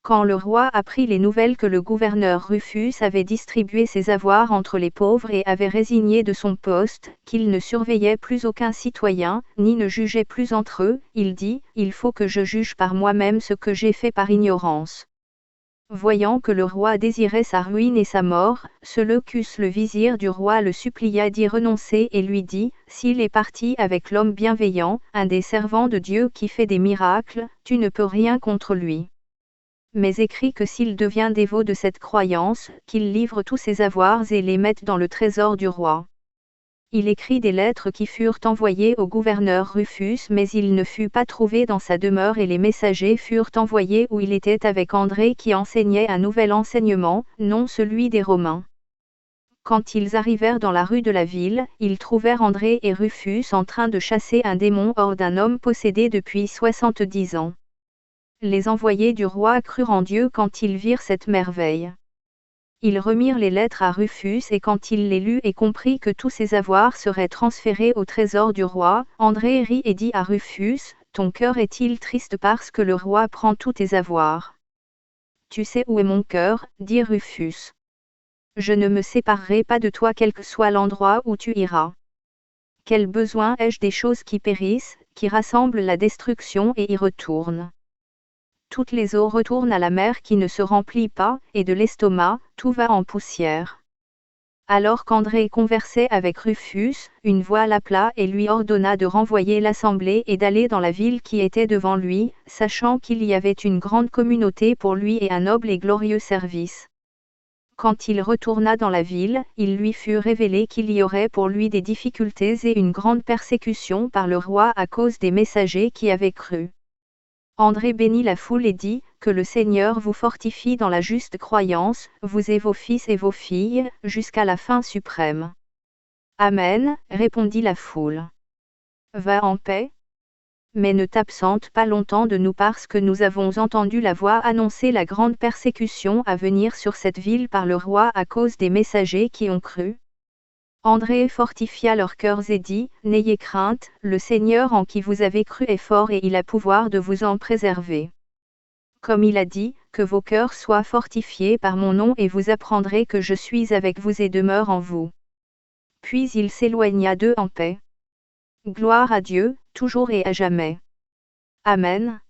Quand le roi apprit les nouvelles que le gouverneur Rufus avait distribué ses avoirs entre les pauvres et avait résigné de son poste, qu'il ne surveillait plus aucun citoyen, ni ne jugeait plus entre eux, il dit, il faut que je juge par moi-même ce que j'ai fait par ignorance. Voyant que le roi désirait sa ruine et sa mort, Seleucus le vizir du roi le supplia d'y renoncer et lui dit, s'il est parti avec l'homme bienveillant, un des servants de Dieu qui fait des miracles, tu ne peux rien contre lui. Mais écris que s'il devient dévot de cette croyance, qu'il livre tous ses avoirs et les mette dans le trésor du roi. Il écrit des lettres qui furent envoyées au gouverneur Rufus mais il ne fut pas trouvé dans sa demeure et les messagers furent envoyés où il était avec André qui enseignait un nouvel enseignement, non celui des Romains. Quand ils arrivèrent dans la rue de la ville, ils trouvèrent André et Rufus en train de chasser un démon hors d'un homme possédé depuis 70 ans. Les envoyés du roi crurent en Dieu quand ils virent cette merveille. Ils remirent les lettres à Rufus et quand il les lut et comprit que tous ses avoirs seraient transférés au trésor du roi, André rit et dit à Rufus, « Ton cœur est-il triste parce que le roi prend tous tes avoirs ? Tu sais où est mon cœur, dit Rufus. Je ne me séparerai pas de toi quel que soit l'endroit où tu iras. Quel besoin ai-je des choses qui périssent, qui rassemblent la destruction et y retournent ? Toutes les eaux retournent à la mer qui ne se remplit pas, et de l'estomac, tout va en poussière. » Alors qu'André conversait avec Rufus, une voix l'appela et lui ordonna de renvoyer l'assemblée et d'aller dans la ville qui était devant lui, sachant qu'il y avait une grande communauté pour lui et un noble et glorieux service. Quand il retourna dans la ville, il lui fut révélé qu'il y aurait pour lui des difficultés et une grande persécution par le roi à cause des messagers qui avaient cru. André bénit la foule et dit, « Que le Seigneur vous fortifie dans la juste croyance, vous et vos fils et vos filles, jusqu'à la fin suprême. » « Amen, répondit la foule. « Va en paix. Mais ne t'absente pas longtemps de nous parce que nous avons entendu la voix annoncer la grande persécution à venir sur cette ville par le roi à cause des messagers qui ont cru. » André fortifia leurs cœurs et dit, « N'ayez crainte, le Seigneur en qui vous avez cru est fort et il a pouvoir de vous en préserver. Comme il a dit, que vos cœurs soient fortifiés par mon nom et vous apprendrez que je suis avec vous et demeure en vous. » Puis il s'éloigna d'eux en paix. Gloire à Dieu, toujours et à jamais. Amen.